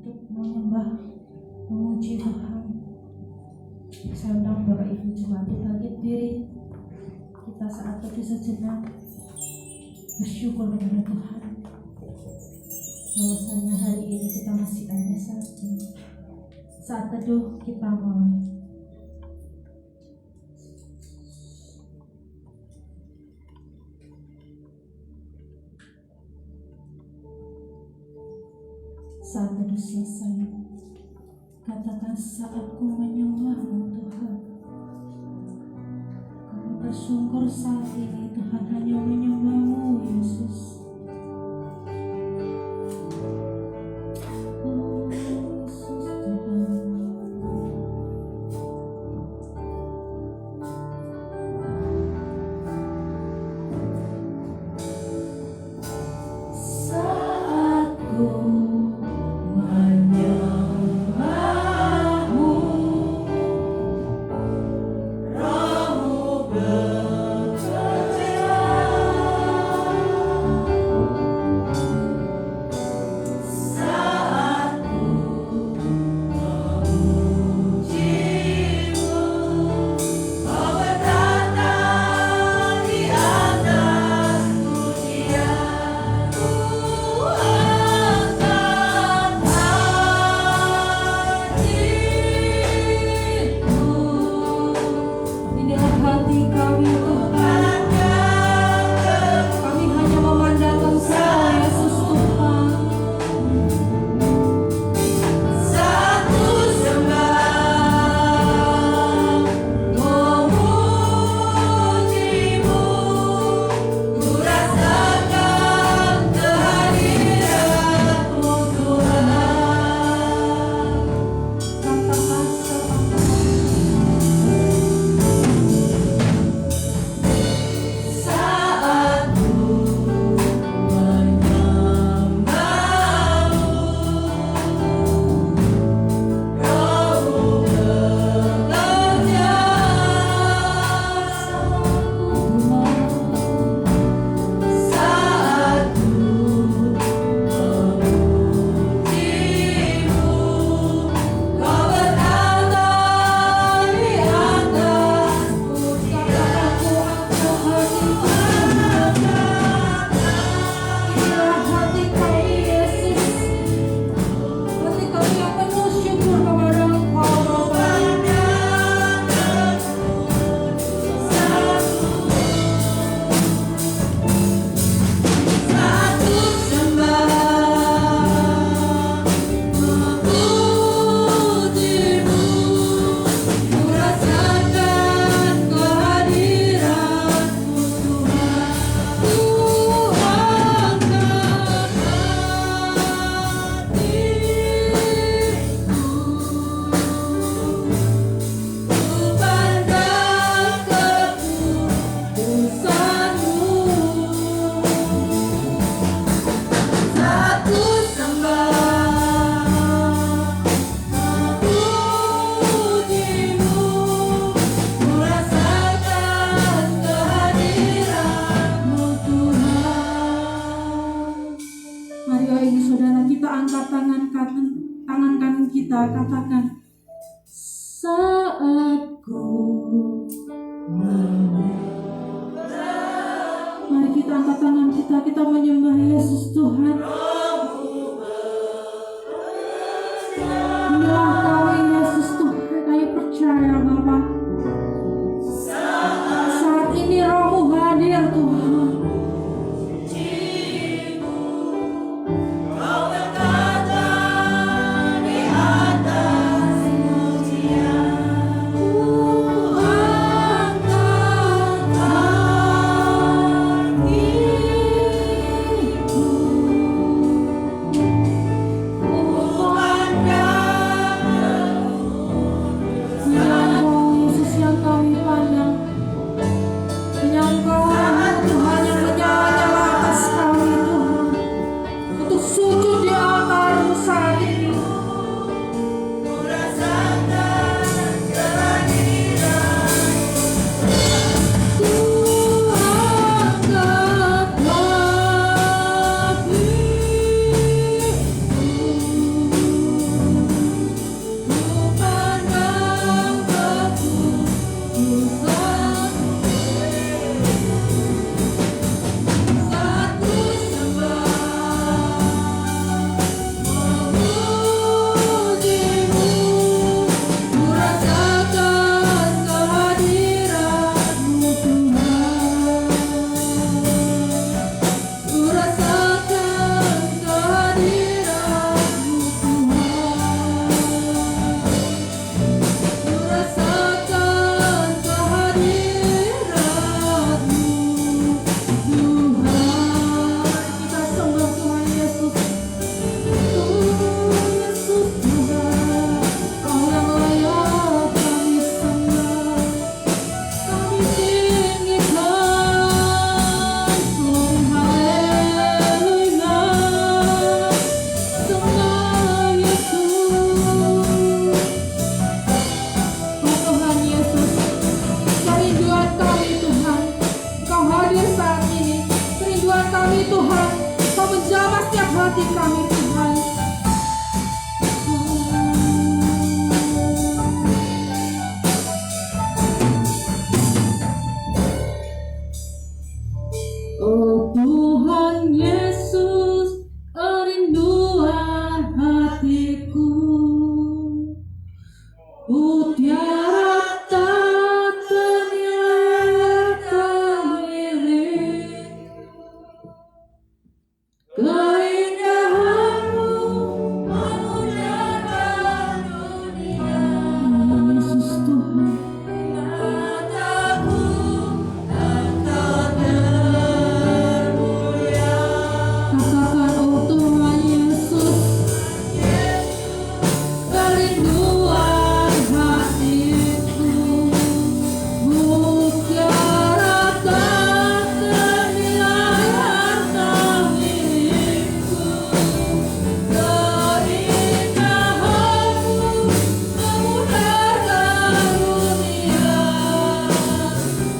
untuk menyembah, memuji Tuhan. Saya undang Bapak Ibu Jemaat bangkit diri. Kita saat teduh sejenak bersyukur kepada Tuhan bahwasanya hari ini kita masih ada saat teduh kita mulai. Saat teduh selesai, katakan saatku menyembah-Mu Tuhan. Kami bersyukur saat ini Tuhan hanya menyembah-Mu Yesus. Katakan saatku menyembah. Mari kita angkat tangan kita menyembah Yesus Tuhan. Inilah Kau Yesus Tuhan, kami percaya Bapa. Saat ini Roh-Mu hadir Tuhan. hati kami Tuhan. Oh Tuhan Yesus, kerinduan hatiku, mutiara tak ternilai kau milik. Keindahanmu memuliakan dunia. Yesus Tuhan, mataku engkau termulia. Katakan oh Tuhan Yesus, kerinduan hatiku, mutiara tak ternilai harta milikku. Keindahanmu memuliakan dunia.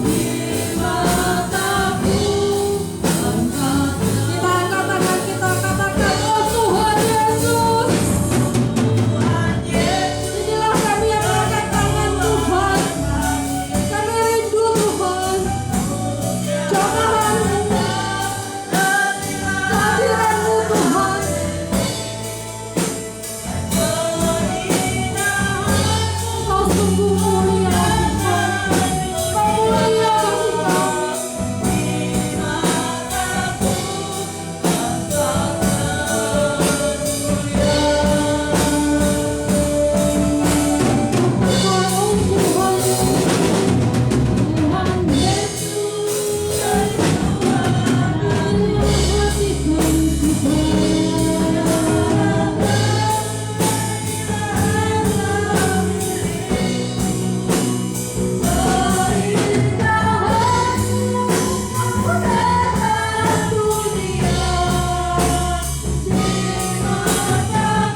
Di mataku engkau. Kita katakan oh Tuhan Yesus. Inilah kami yang mengangkat tangan Tuhan. Kami rindu Tuhan. Jamahanmu, kehadiranmu Tuhan. Kau sungguh mulia Tuhan. Kau mulia bagi kami. Tuhan Yesus, kerinduan hatiku, mutiara tak ternilai harta milikku. Keindahanmu memuliakan dunia. Di mataku engkau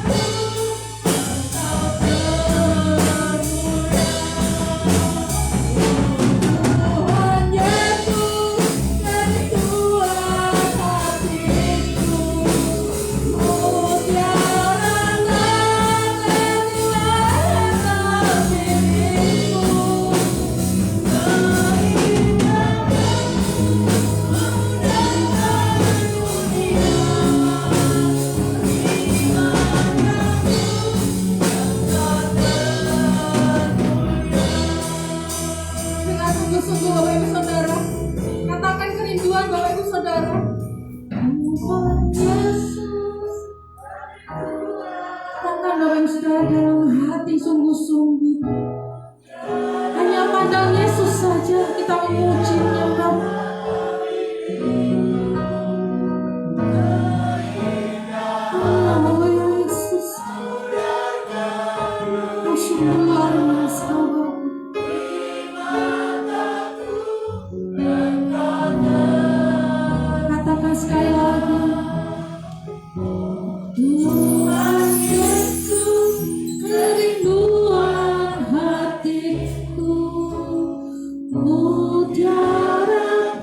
termulia. Dengan sungguh-sungguh Bapak Ibu Saudara, katakan kerinduan Bapak Ibu Saudara. Tuhan Yesus, katakan Bapak Ibu Saudara dalam hati sungguh-sungguh. Hanya pandang Yesus saja kita memuji menyembah. Oh Yesus, Kau sungguh luar biasa Bapak. Katakan sekali lagi. Tuhan Yesus, kerinduan hatiku, mutiara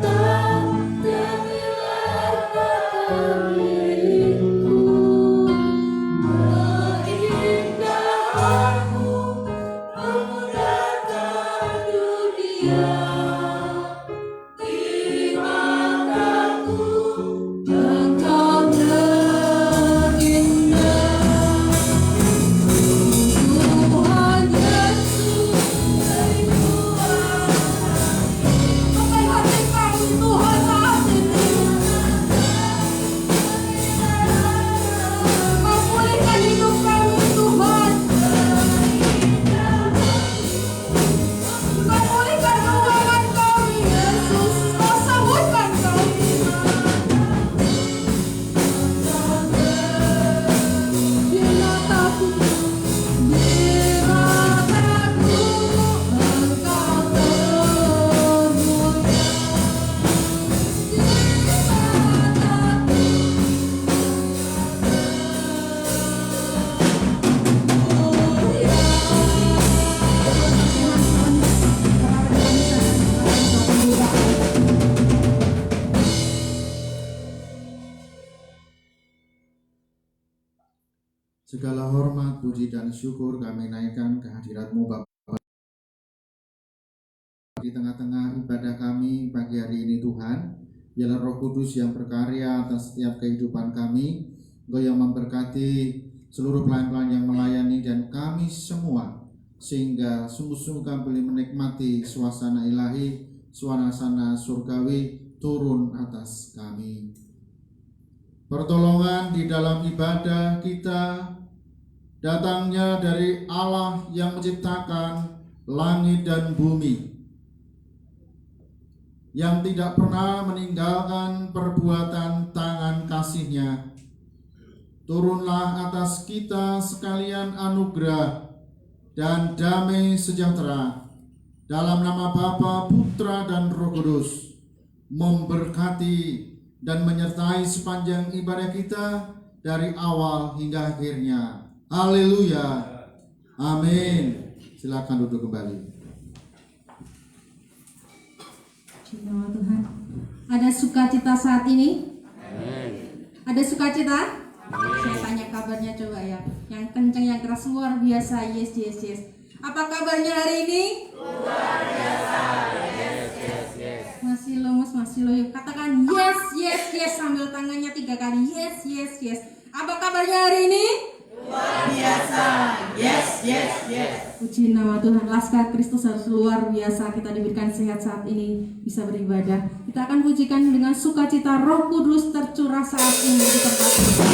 Segala hormat, puji, dan syukur kami naikkan ke hadirat-Mu Bapa. Di tengah-tengah ibadah kami pagi hari ini Tuhan, biarlah Roh Kudus yang berkarya atas setiap kehidupan kami, Engkau yang memberkati seluruh pelayan-pelayan yang melayani dan kami semua, sehingga sungguh-sungguh kami boleh menikmati suasana ilahi, suasana surgawi turun atas kami. Pertolongan di dalam ibadah kita datangnya dari Allah yang menciptakan langit dan bumi, yang tidak pernah meninggalkan perbuatan tangan kasih-Nya. Turunlah atas kita sekalian anugerah dan damai sejahtera dalam nama Bapa, Putra, dan Roh Kudus, memberkati dan menyertai sepanjang ibadah kita dari awal hingga akhirnya. Haleluya. Amin. Silakan duduk kembali. Nama Tuhan. Ada sukacita saat ini? Ada sukacita? Saya tanya kabarnya coba ya. Yang kencang, yang keras, luar biasa. Yes, yes, yes. Apa kabarnya hari ini? Luar biasa. Yes, yes, yes. Masih lemes, masih loyo. Katakan yes, yes, yes sambil tangannya 3 kali. Yes, yes, yes. Apa kabarnya hari ini? Luar biasa. Yes, yes, yes. Puji nama Tuhan. Laskar Kristus harus luar biasa. Kita diberikan sehat saat ini bisa beribadah. Kita akan pujikan dengan sukacita Roh Kudus tercurah saat ini di tempat ini.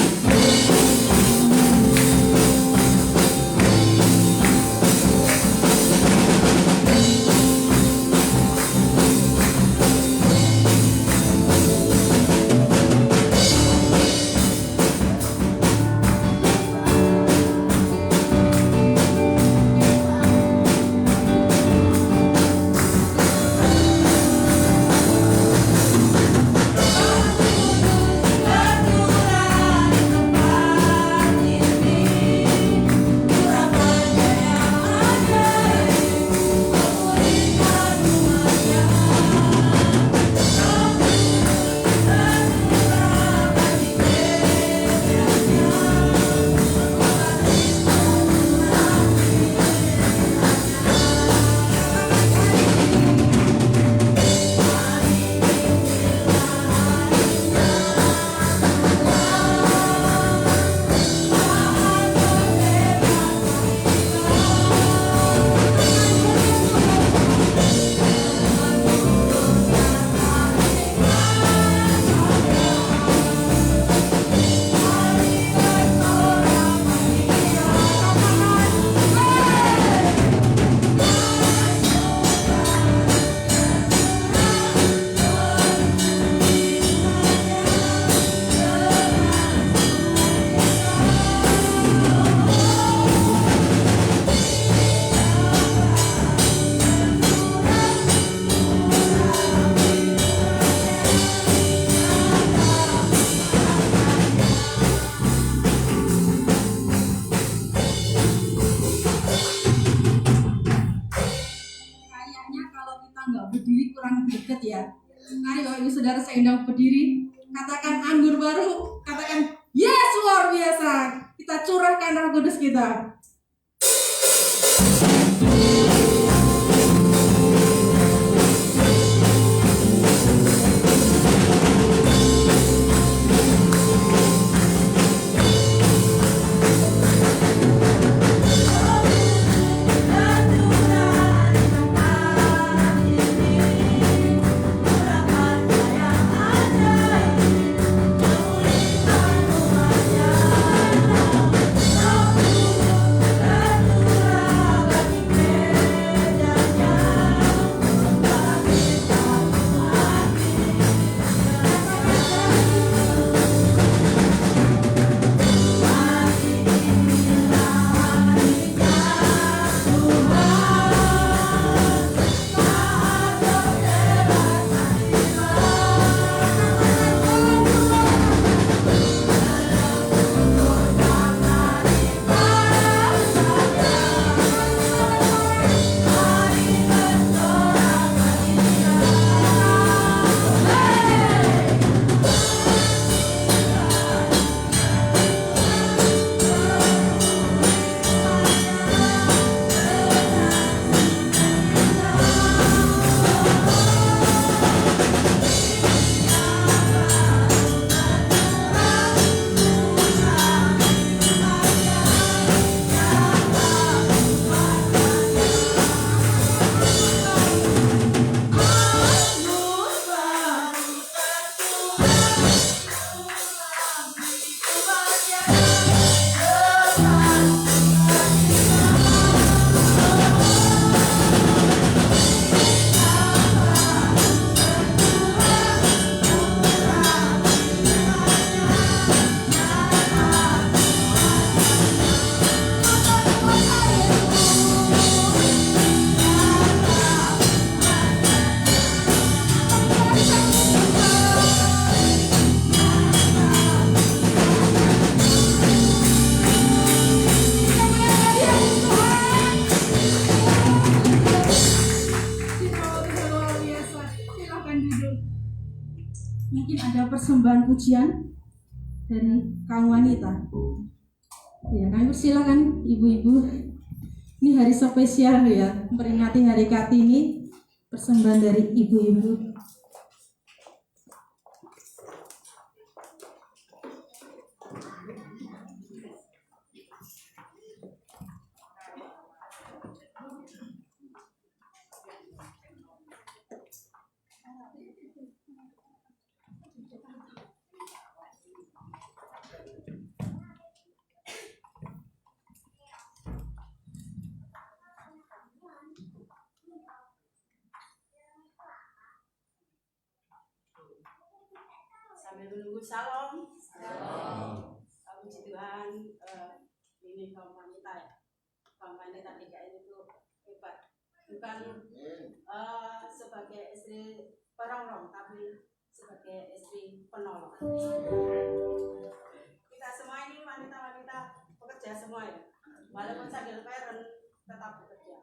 Mari Bapak Ibu Saudara saya undang berdiri. Katakan anggur baru. Katakan yes luar biasa. Kita curahkan Roh Kudus kita. persembahan pujian dari kaum wanita. Ya, kami persilakan ibu-ibu. Ini hari spesial ya, memperingati Hari Kartini. Persembahan dari ibu-ibu. Sambil menunggu salam. Puji Tuhan, ini kaum wanita ya. Kaum wanita DKI itu hebat. Bukan sebagai istri perongrong, tapi sebagai istri penolong. Kita semua ini wanita-wanita bekerja semua ya. Walaupun single parent tetap bekerja.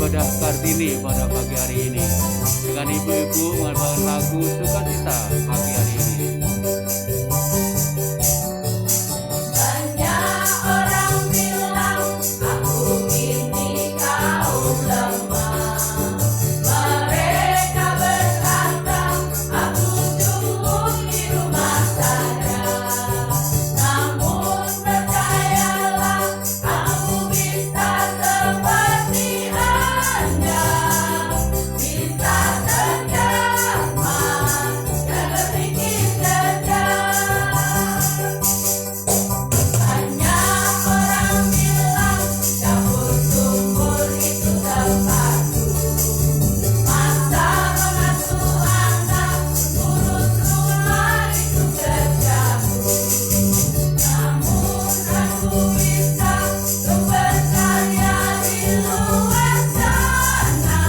ibadah Kartini pada pagi hari ini. Dengan ibu-ibu mengabarkan lagu sukacita pagi hari ini. Banyak orang bilang aku ini kaum lemah. Mereka berkata aku cukup di rumah saja. Namun percayalah aku bisa seperti Anda. Bisa terjemah dan berpikir cerdas. Banyak orang bilang dapur sumur itu tempatku. Masa mengasuh anak, urus rumah itu kerjaku. Namun aku bisa untuk berkarya di luar sana.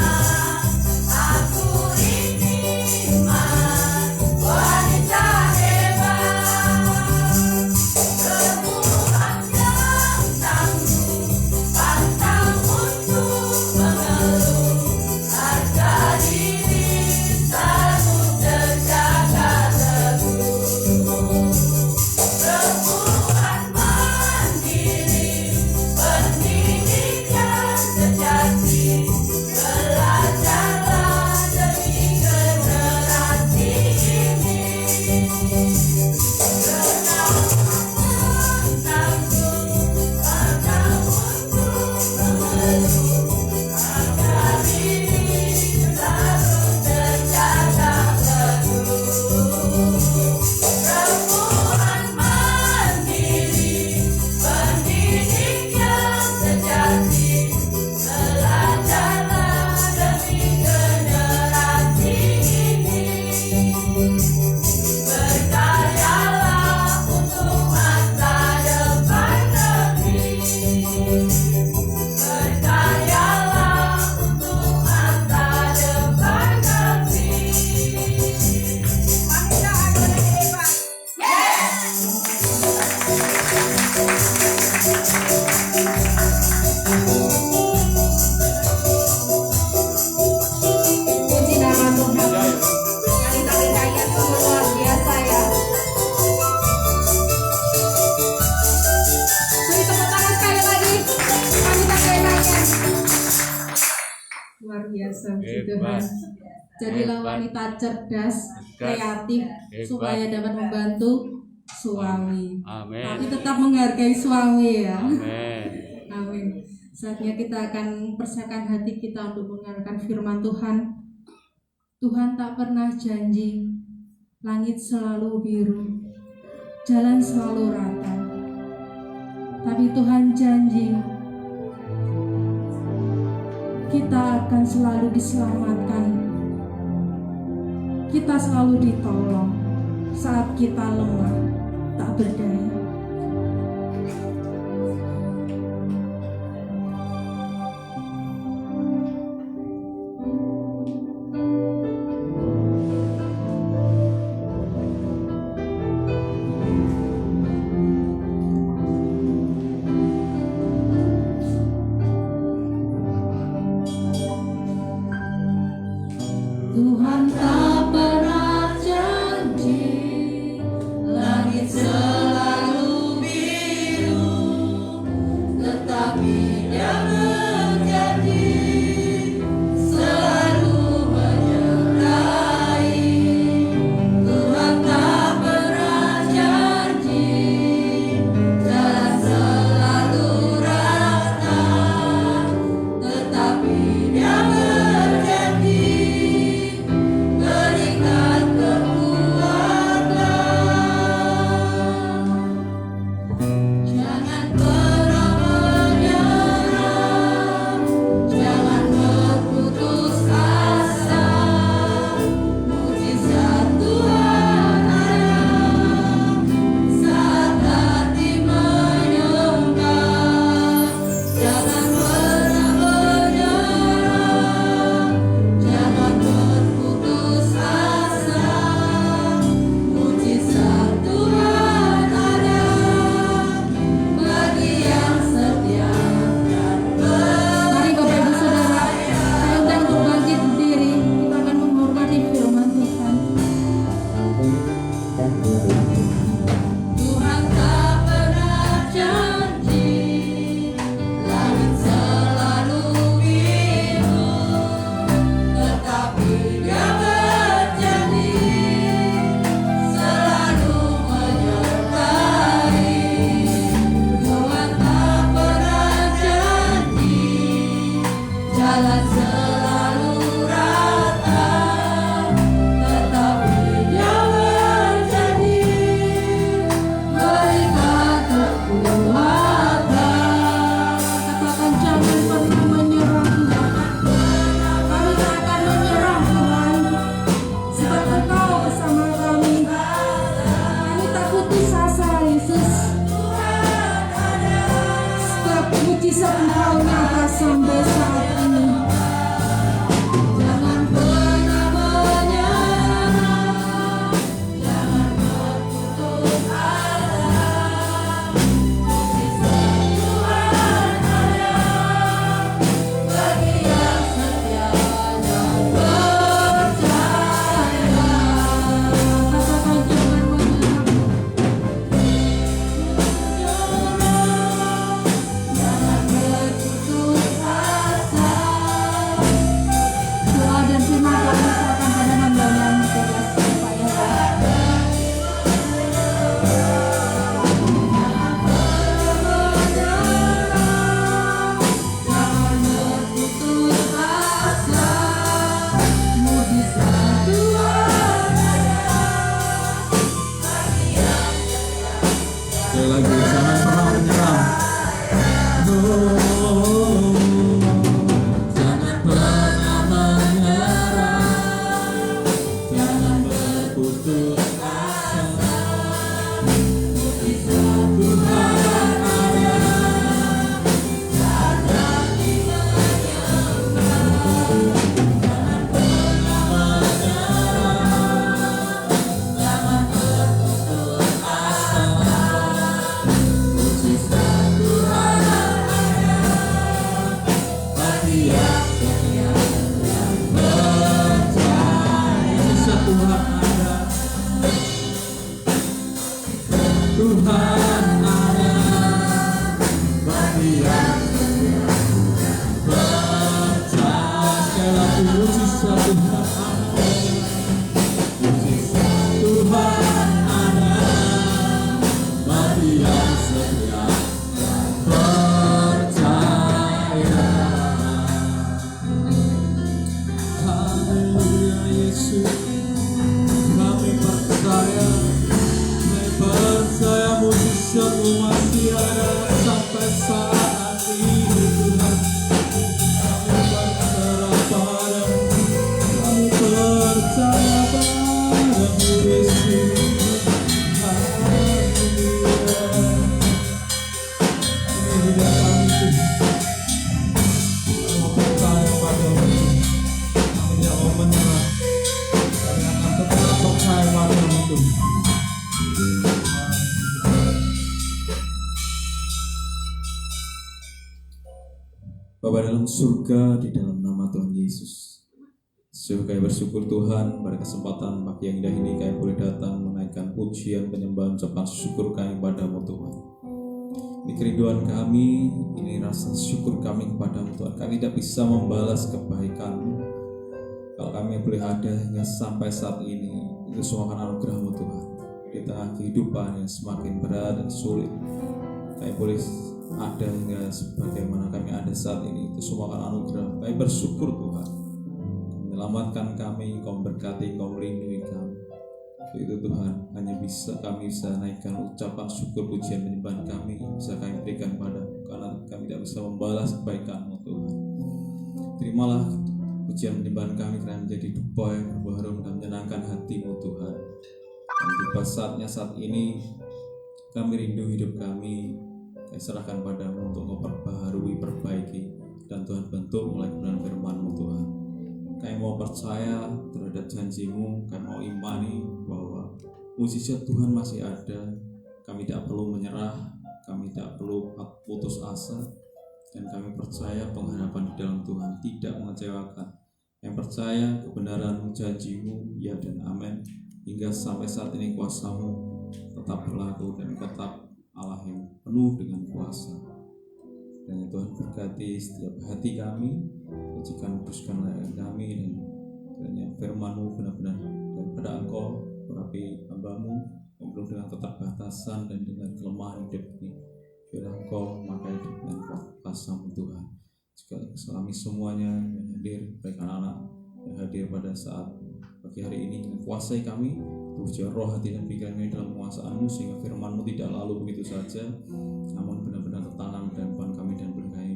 Aku ini wanita hebat. Perempuan yang tangguh, pantang untuk mengeluh. Harga diri selalu terjaga teguh. Perempuan mandiri, pendidik yang sejati. Belajarlah demi generasi ini. Perempuan mandiri, pendidik yang sejati. Belajarlah demi generasi ini. Berkaryalah untuk masa depan negeri. Berkaryalah untuk masa depan negeri. Wanita hebat. Puji nama Tuhan. Wanita kekayaan Tuhan luar biasa ya. Beri tepuk tangan sekali lagi. Wanita kekayaan. Luar biasa puji Tuhan. Jadilah wanita cerdas, kreatif, supaya dapat membantu suami. Amin. Tapi tetap menghargai suami ya. Amin. Amin. Saatnya kita akan persiapkan hati kita untuk mendengarkan firman Tuhan. Tuhan tak pernah janji langit selalu biru, jalan selalu rata. Tapi Tuhan janji kita akan selalu diselamatkan. Kita selalu ditolong saat kita lemah, tak berdaya. Tuhan tak pernah janji langit selalu biru, tetapi Dia berjanji selalu menyertai. Tuhan tak pernah janji jalan selalu rata, tetapi Dia berjanji berikan kekuatan. Jangan pernah menyerah, jangan berputus asa. Mujizat Tuhan ada saat hati menyembah. Jangan pernah menyerah, jalan selalu rata, tetapi Dia berjanji berikan kekuatan. Katakan jangan pernah menyerah Tuhan. Kami tak akan menyerah Tuhan, sebab Engkau bersama kami. Kami tak putus asa Yesus. Sebab mujizat Engkau nyata sampai saat ini. Jangan pernah menyerah, jangan berputus asa. Mujizat Tuhan ada bagi yang setia dan percaya. Katakan jangan menyerah. Jangan berputus asa. Doa dan firman Tuhan diserahkan pada hamba yang tegas supaya Jangan berputus asa. Mujizat Tuhan Sekali lagi, jangan pernah menyerah. Oh, jangan pernah menyerah, jangan berputus asa. Mujizat Tuhan ada. Jangan pernah menyerah, jangan berputus asa. Mujizat Tuhan ada bagi yang setia dan percaya. Mujizat Tuhan ada. Tuhan ada bagi yang setia dan percaya. Sekali lagi, mujizat Tuhan ada. Mujizat Tuhan ada bagi yang setia dan percaya. Haleluya Yesus, kami percaya mujizat-Mu masih ada sampai saat ini Tuhan. Kami berserah padamu, kami percaya padamu Yesus. Haleluya. Ini hidup kami Tuhan. Kami mau percaya padamu, kami tidak mau menyerah. Kami akan tetap percaya padamu Tuhan. Bapa dalam surga, di dalam nama Tuhan Yesus, sungguh kami bersyukur Tuhan pada kesempatan pagi yang indah ini kami boleh datang menaikkan pujian, penyembahan, ucapan syukur kami padamu Tuhan. Ini kerinduan kami, ini rasa syukur kami kepadamu Tuhan. Kami tidak bisa membalas kebaikan-Mu. Kalau kami boleh ada hingga sampai saat ini, itu semua karena anugerah-Mu Tuhan. Di tengah kehidupan yang semakin berat dan sulit, kami boleh ada hingga sebagaimana kami ada saat ini, itu semua karena anugerah. Kami bersyukur Tuhan, Kau menyelamatkan kami, Kau memberkati, Kau melindungi kami. Itu Tuhan, hanya kami bisa naikkan ucapan syukur, pujian, penyembahan kami bisa kami berikan padamu, karena kami tidak bisa membalas kebaikan-Mu Tuhan. Terimalah pujian penyembahan kami karena menjadi dupa yang berbuah harum dan menyenangkan hati-Mu Tuhan. Dan tiba saatnya saat ini kami rindu hidup kami, kami serahkan padamu untuk Kau perbaharui, perbaiki, dan Tuhan bentuk mulai kebenaran firman-Mu Tuhan. Kami mau percaya terhadap janji-Mu, kami mau imani bahwa mujizat Tuhan masih ada. Kami tidak perlu menyerah, kami tidak perlu putus asa, dan kami percaya pengharapan di dalam Tuhan tidak mengecewakan. Yang percaya kebenaran janji-Mu, ya dan amin. Hingga sampai saat ini kuasa-Mu tetap berlaku dan tetap Allah yang penuh dengan kuasa. Dan Tuhan berkati setiap hati kami, sucikan kuduskan layar kami, dan kiranya firman-Mu benar-benar daripada Engkau berapi hamba-Mu yang penuh dengan keterbatasan dan dengan kelemahan hidup ini. Biar Engkau memakai dengan kuasa-Mu Tuhan. juga kami semuanya yang hadir, baik anak-anak yang hadir pada saat pagi hari ini. Kuasai kami, tujuh roh, hati dan pikiran kami dalam penguasaan-Mu, sehingga firman-Mu tidak lalu begitu saja, namun benar-benar tertanam dalam kehidupan kami dan boleh kami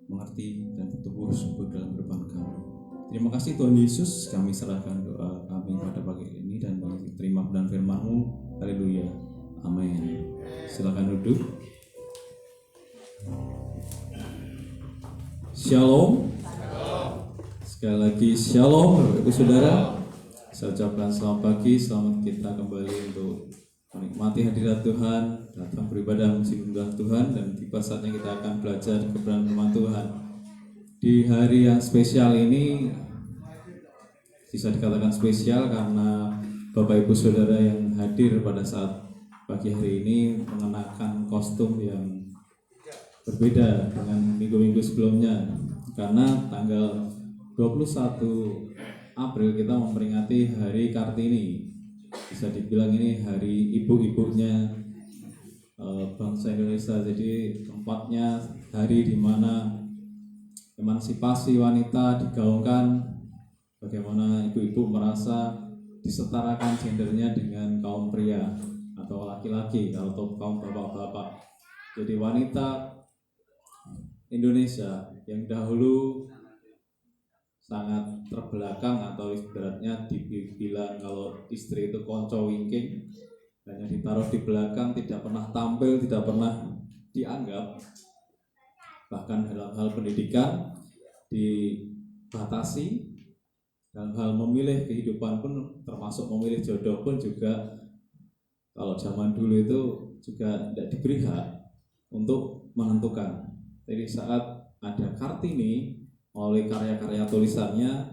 mengerti dan bertumbuh subur dalam kehidupan kami. Terima kasih Tuhan Yesus, kami serahkan doa kami pada pagi ini dan terima kebenaran firman-Mu. Haleluya, amin. Silakan duduk. Shalom. Sekali lagi shalom Bapak Ibu Saudara. Saya ucapkan selamat pagi, selamat kita kembali untuk menikmati hadirat Tuhan, datang beribadah menyembah Tuhan, dan tiba saatnya kita akan belajar kebenaran firman Tuhan. Di hari yang spesial ini bisa dikatakan spesial karena Bapak Ibu Saudara yang hadir pada saat pagi hari ini mengenakan kostum yang berbeda dengan minggu-minggu sebelumnya, karena tanggal 21 April kita memperingati Hari Kartini. Bisa dibilang ini hari ibu-ibunya bangsa Indonesia. Jadi tempatnya hari di mana emansipasi wanita digaungkan, bagaimana ibu-ibu merasa disetarakan gendernya dengan kaum pria atau laki-laki atau kaum bapak-bapak. Jadi wanita Indonesia yang dahulu sangat terbelakang atau ibaratnya dibilang kalau istri itu konco wingking, hanya ditaruh di belakang, tidak pernah tampil, tidak pernah dianggap. Bahkan dalam hal pendidikan dibatasi, dalam hal memilih kehidupan pun, termasuk memilih jodoh pun juga kalau zaman dulu itu juga tidak diberi hak untuk menentukan. Jadi saat ada Kartini, melalui karya-karya tulisannya,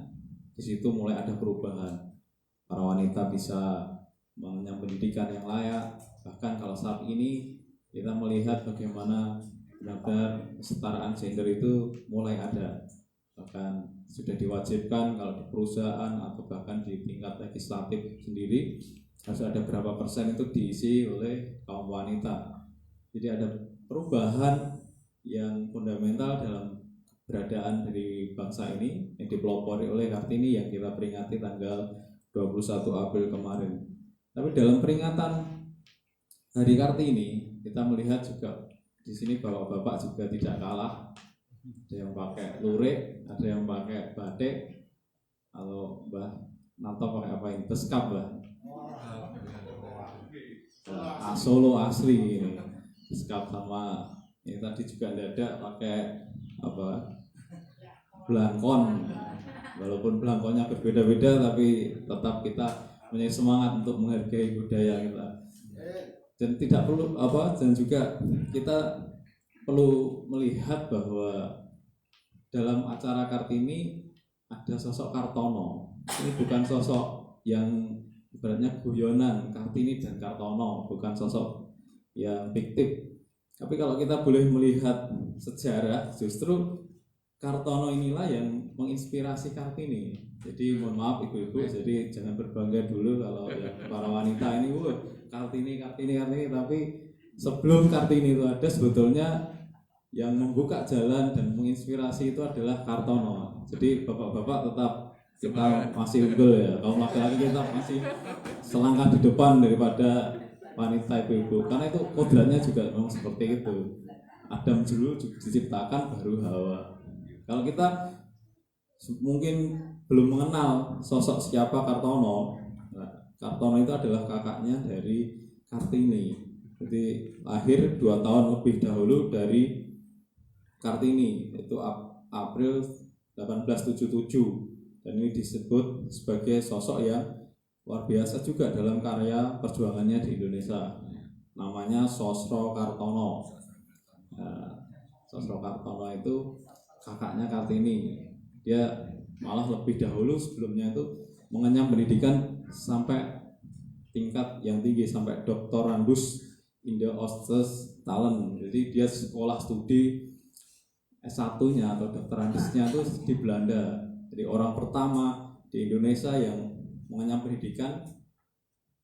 di situ mulai ada perubahan. Para wanita bisa mengenyam pendidikan yang layak. Bahkan kalau saat ini kita melihat bagaimana benar-benar kesetaraan gender itu mulai ada. Bahkan sudah diwajibkan kalau di perusahaan atau bahkan di tingkat legislatif sendiri harus ada berapa persen itu diisi oleh kaum wanita. Jadi ada perubahan yang fundamental dalam keberadaan dari bangsa ini yang dipelopori oleh Kartini yang kita peringati tanggal 21 April kemarin. Tapi dalam peringatan Hari Kartini kita melihat juga di sini bapak-bapak juga tidak kalah. Ada yang pakai lurik, ada yang pakai batik, kalau Mbah Nanto pakai apa ini? Beskap lah. Solo asli ini. Beskap sama ini tadi juga ada pakai apa? Blangkon. Walaupun blangkonnya berbeda-beda tapi tetap kita punya semangat untuk menghargai budaya kita. Dan tidak perlu dan juga kita perlu melihat bahwa dalam acara Kartini ada sosok Kartono. Ini bukan sosok yang ibaratnya guyonan Kartini dan Kartono, bukan sosok yang fiktif. Tapi kalau kita boleh melihat sejarah, justru Kartono inilah yang menginspirasi Kartini. Jadi mohon maaf ibu-ibu, jadi jangan berbangga dulu kalau ya, para wanita ini Kartini, tapi sebelum Kartini itu ada, sebetulnya yang membuka jalan dan menginspirasi itu adalah Kartono. Jadi bapak-bapak tetap kita masih unggul ya, kaum laki-laki kita masih selangkah di depan daripada wanita ibu-ibu, karena itu kodratnya juga memang seperti itu. Adam dulu diciptakan baru Hawa. Kalau kita mungkin belum mengenal sosok siapa Kartono, Kartono itu adalah kakaknya dari Kartini. Jadi lahir 2 tahun lebih dahulu dari Kartini, itu April 1877, dan ini disebut sebagai sosok yang luar biasa juga dalam karya perjuangannya di Indonesia. Namanya Sosro Kartono. Sosro Kartono itu kakaknya Kartini. Dia malah lebih dahulu sebelumnya itu mengenyam pendidikan sampai tingkat yang tinggi, sampai doktorandus in the Ostes Talent. Jadi dia sekolah studi S1-nya atau doktorandusnya itu di Belanda. Jadi orang pertama di Indonesia yang mengenyam pendidikan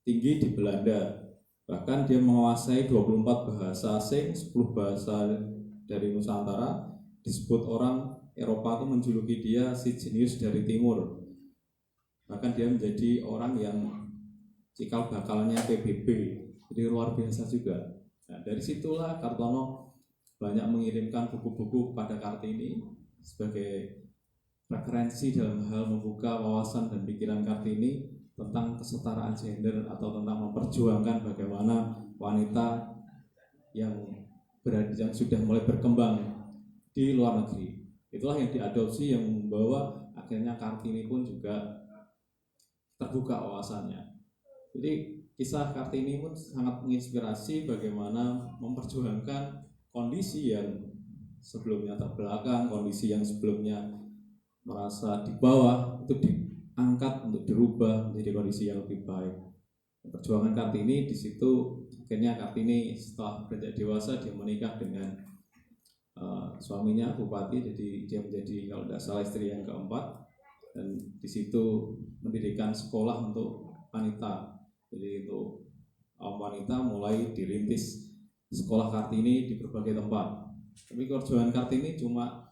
tinggi di Belanda. Bahkan dia menguasai 24 bahasa asing, 10 bahasa dari Nusantara. Disebut orang Eropa itu menjuluki dia si jenius dari timur. Bahkan dia menjadi orang yang cikal bakalnya PBB, jadi luar biasa juga. Nah, dari situlah Kartono banyak mengirimkan buku-buku kepada Kartini sebagai referensi dalam hal membuka wawasan dan pikiran Kartini tentang kesetaraan gender atau tentang memperjuangkan bagaimana wanita yang sudah mulai berkembang di luar negeri. Itulah yang diadopsi, yang membawa akhirnya Kartini pun juga terbuka wawasannya. Jadi kisah Kartini pun sangat menginspirasi bagaimana memperjuangkan kondisi yang sebelumnya terbelakang, kondisi yang sebelumnya merasa di bawah itu diangkat untuk dirubah menjadi kondisi yang lebih baik. Perjuangan Kartini di situ akhirnya Kartini setelah beranjak dewasa dia menikah dengan suaminya Bupati, jadi dia menjadi kalau tidak salah istri yang keempat, dan di situ mendirikan sekolah untuk wanita. Jadi itu wanita mulai dirintis sekolah Kartini di berbagai tempat. Tapi perjuangan Kartini cuma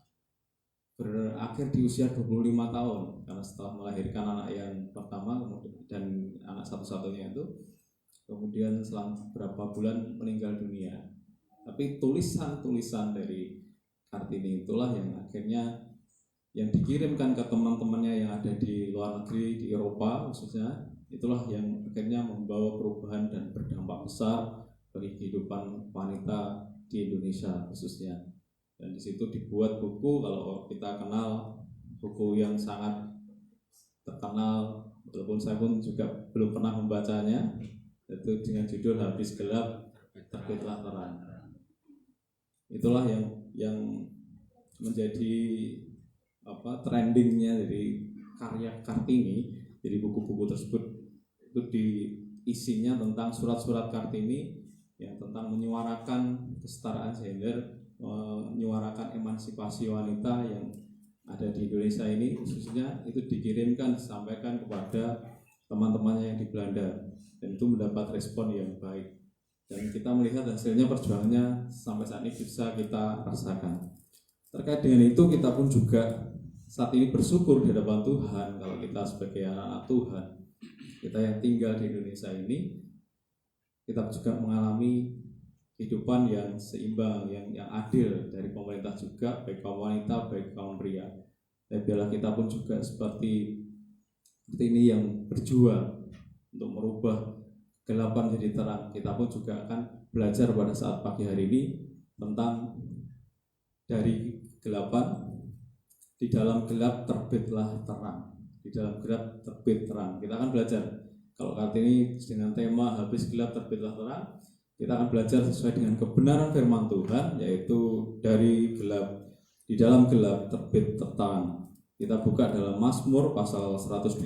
berakhir di usia 25 tahun karena setelah melahirkan anak yang pertama dan anak satu-satunya itu, kemudian selang beberapa bulan meninggal dunia. Tapi tulisan-tulisan dari Kartini itulah yang akhirnya yang dikirimkan ke teman-temannya yang ada di luar negeri, di Eropa khususnya, itulah yang akhirnya membawa perubahan dan berdampak besar bagi kehidupan wanita di Indonesia khususnya. Dan di situ dibuat buku, kalau kita kenal buku yang sangat terkenal, walaupun saya pun juga belum pernah membacanya, itu dengan judul Habis Gelap Terbitlah Terang. Itulah yang menjadi trendingnya dari karya Kartini. Jadi buku-buku tersebut itu isinya tentang surat-surat Kartini yang tentang menyuarakan kesetaraan gender, menyuarakan emansipasi wanita yang ada di Indonesia ini khususnya, itu dikirimkan, disampaikan kepada teman-temannya yang di Belanda, dan itu mendapat respon yang baik. Dan kita melihat hasilnya, perjuangannya sampai saat ini bisa kita rasakan. Terkait dengan itu kita pun juga saat ini bersyukur di hadapan Tuhan kalau kita sebagai anak-anak Tuhan, kita yang tinggal di Indonesia ini, kita juga mengalami kehidupan yang seimbang, yang adil dari pemerintah juga, baik kaum wanita, baik kaum pria. Dan biarlah kita pun juga seperti ini yang berjuang untuk merubah kegelapan jadi terang. Kita pun juga akan belajar pada saat pagi hari ini tentang dari kegelapan, di dalam gelap terbitlah terang. Di dalam gelap terbit terang. Kita akan belajar. Kalau Kartini dengan tema Habis Gelap Terbitlah Terang, kita akan belajar sesuai dengan kebenaran firman Tuhan, yaitu dari gelap, di dalam gelap terbit terang. Kita buka dalam Mazmur pasal 112.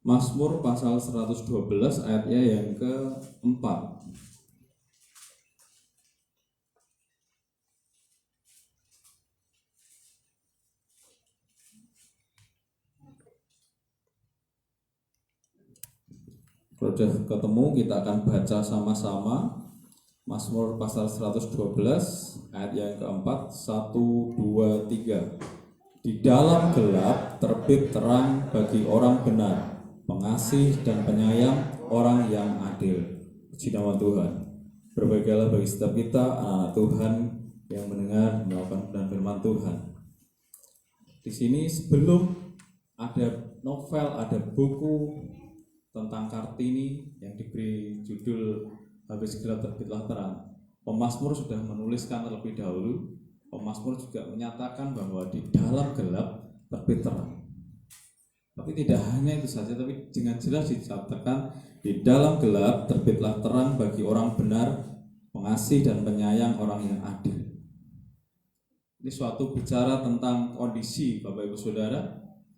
Mazmur pasal 112 ayatnya yang keempat. Kalau sudah ketemu, kita akan baca sama-sama Mazmur pasal 112 ayat yang keempat. 1, 2, 3. Di dalam gelap terbit terang bagi orang benar, pengasih dan penyayang, orang yang adil. Puji nama Tuhan. Berbahagialah bagi setiap kita, anak-anak Tuhan yang mendengar melakukan dan firman Tuhan. Di sini sebelum ada novel, ada buku tentang Kartini yang diberi judul Habis Gelap Terbitlah Terang, pemazmur sudah menuliskan terlebih dahulu. Pemazmur juga menyatakan bahwa di dalam gelap terbit terang. Tapi tidak hanya itu saja, tapi dengan jelas dicatatkan di dalam gelap terbitlah terang bagi orang benar, pengasih dan penyayang, orang yang adil. Ini suatu bicara tentang kondisi Bapak Ibu Saudara,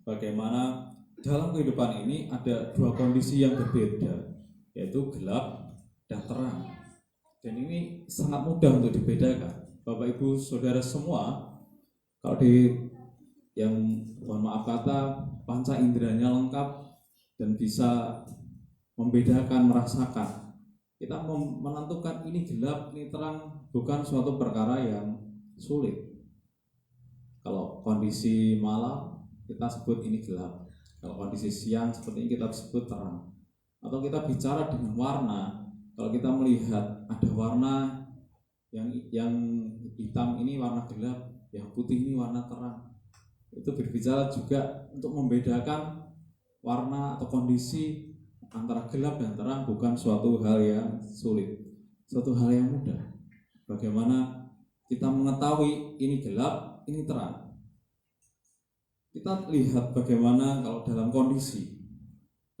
bagaimana dalam kehidupan ini ada dua kondisi yang berbeda, yaitu gelap dan terang. Dan ini sangat mudah untuk dibedakan. Bapak Ibu Saudara semua Kalau di yang mohon maaf kata panca inderanya lengkap dan bisa membedakan, merasakan, kita menentukan ini gelap, ini terang bukan suatu perkara yang sulit. Kalau kondisi malam kita sebut ini gelap, kalau kondisi siang seperti ini kita sebut terang. Atau kita bicara dengan warna, kalau kita melihat ada warna yang hitam ini warna gelap, yang putih ini warna terang, itu berbicara juga untuk membedakan warna atau kondisi antara gelap dan terang bukan suatu hal yang sulit, suatu hal yang mudah. Bagaimana kita mengetahui ini gelap, ini terang? Kita lihat bagaimana kalau dalam kondisi.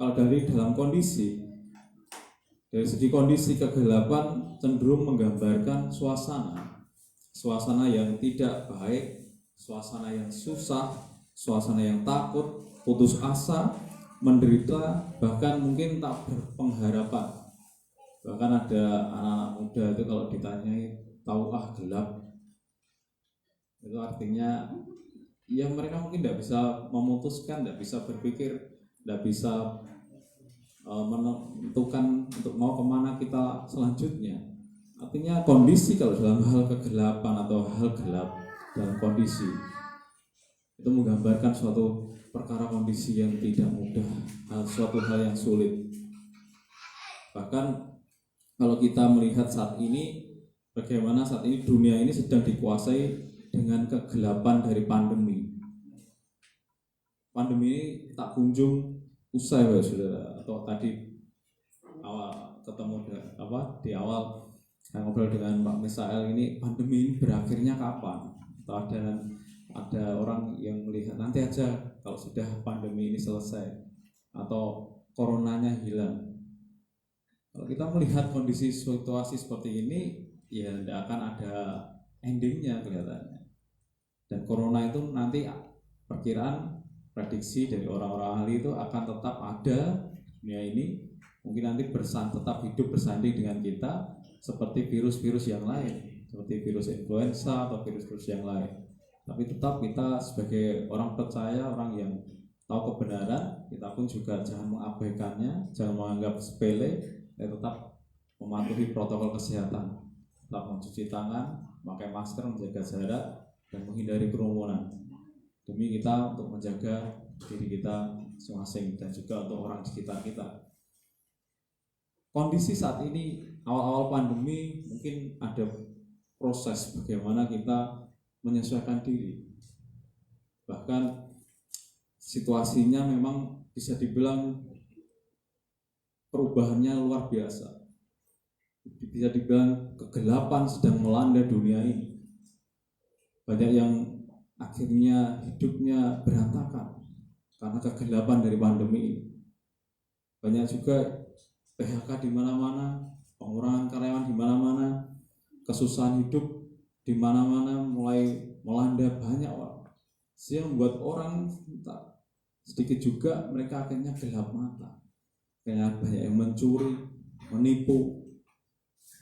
Kalau dari dalam kondisi, dari segi kondisi kegelapan cenderung menggambarkan suasana yang tidak baik, suasana yang susah, suasana yang takut, putus asa, menderita, bahkan mungkin tak berpengharapan. Bahkan ada anak-anak muda itu kalau ditanyai tahu gelap, itu artinya ya mereka mungkin tidak bisa memutuskan, tidak bisa berpikir, tidak bisa menentukan untuk mau kemana kita selanjutnya. Artinya kondisi kalau dalam hal kegelapan atau hal gelap dalam kondisi itu menggambarkan suatu perkara kondisi yang tidak mudah, suatu hal yang sulit. Bahkan kalau kita melihat saat ini, bagaimana saat ini dunia ini sedang dikuasai dengan kegelapan dari pandemi. Pandemi ini tak kunjung usai, saudara. Atau tadi awal ketemu di awal saya ngobrol dengan Pak Misael ini, pandemi ini berakhirnya kapan? Atau ada orang yang melihat nanti aja kalau sudah pandemi ini selesai atau coronanya hilang. Kalau kita melihat kondisi situasi seperti ini, ya tidak akan ada endingnya kelihatannya. Dan corona itu nanti perkiraan prediksi dari orang-orang ahli itu akan tetap ada dunia ini, mungkin nanti tetap hidup bersanding dengan kita seperti virus-virus yang lain, seperti virus influenza atau virus-virus yang lain. Tapi tetap kita sebagai orang percaya, orang yang tahu kebenaran, kita pun juga jangan mengabaikannya, jangan menganggap sepele, tetap mematuhi protokol kesehatan, tetap mencuci tangan, memakai masker, menjaga jarak, dan menghindari kerumunan demi kita untuk menjaga diri kita masing-masing dan juga untuk orang di sekitar kita. Kondisi saat ini awal-awal pandemi mungkin ada proses bagaimana kita menyesuaikan diri. Bahkan situasinya memang bisa dibilang perubahannya luar biasa. Bisa dibilang kegelapan sedang melanda dunia ini. Banyak yang akhirnya hidupnya berantakan karena kegelapan dari pandemi ini. Banyak juga PHK di mana-mana, pengurangan karyawan di mana-mana, kesusahan hidup di mana-mana mulai melanda banyak orang. Sehingga membuat orang sedikit juga mereka akhirnya gelap mata. Kayak banyak yang mencuri, menipu,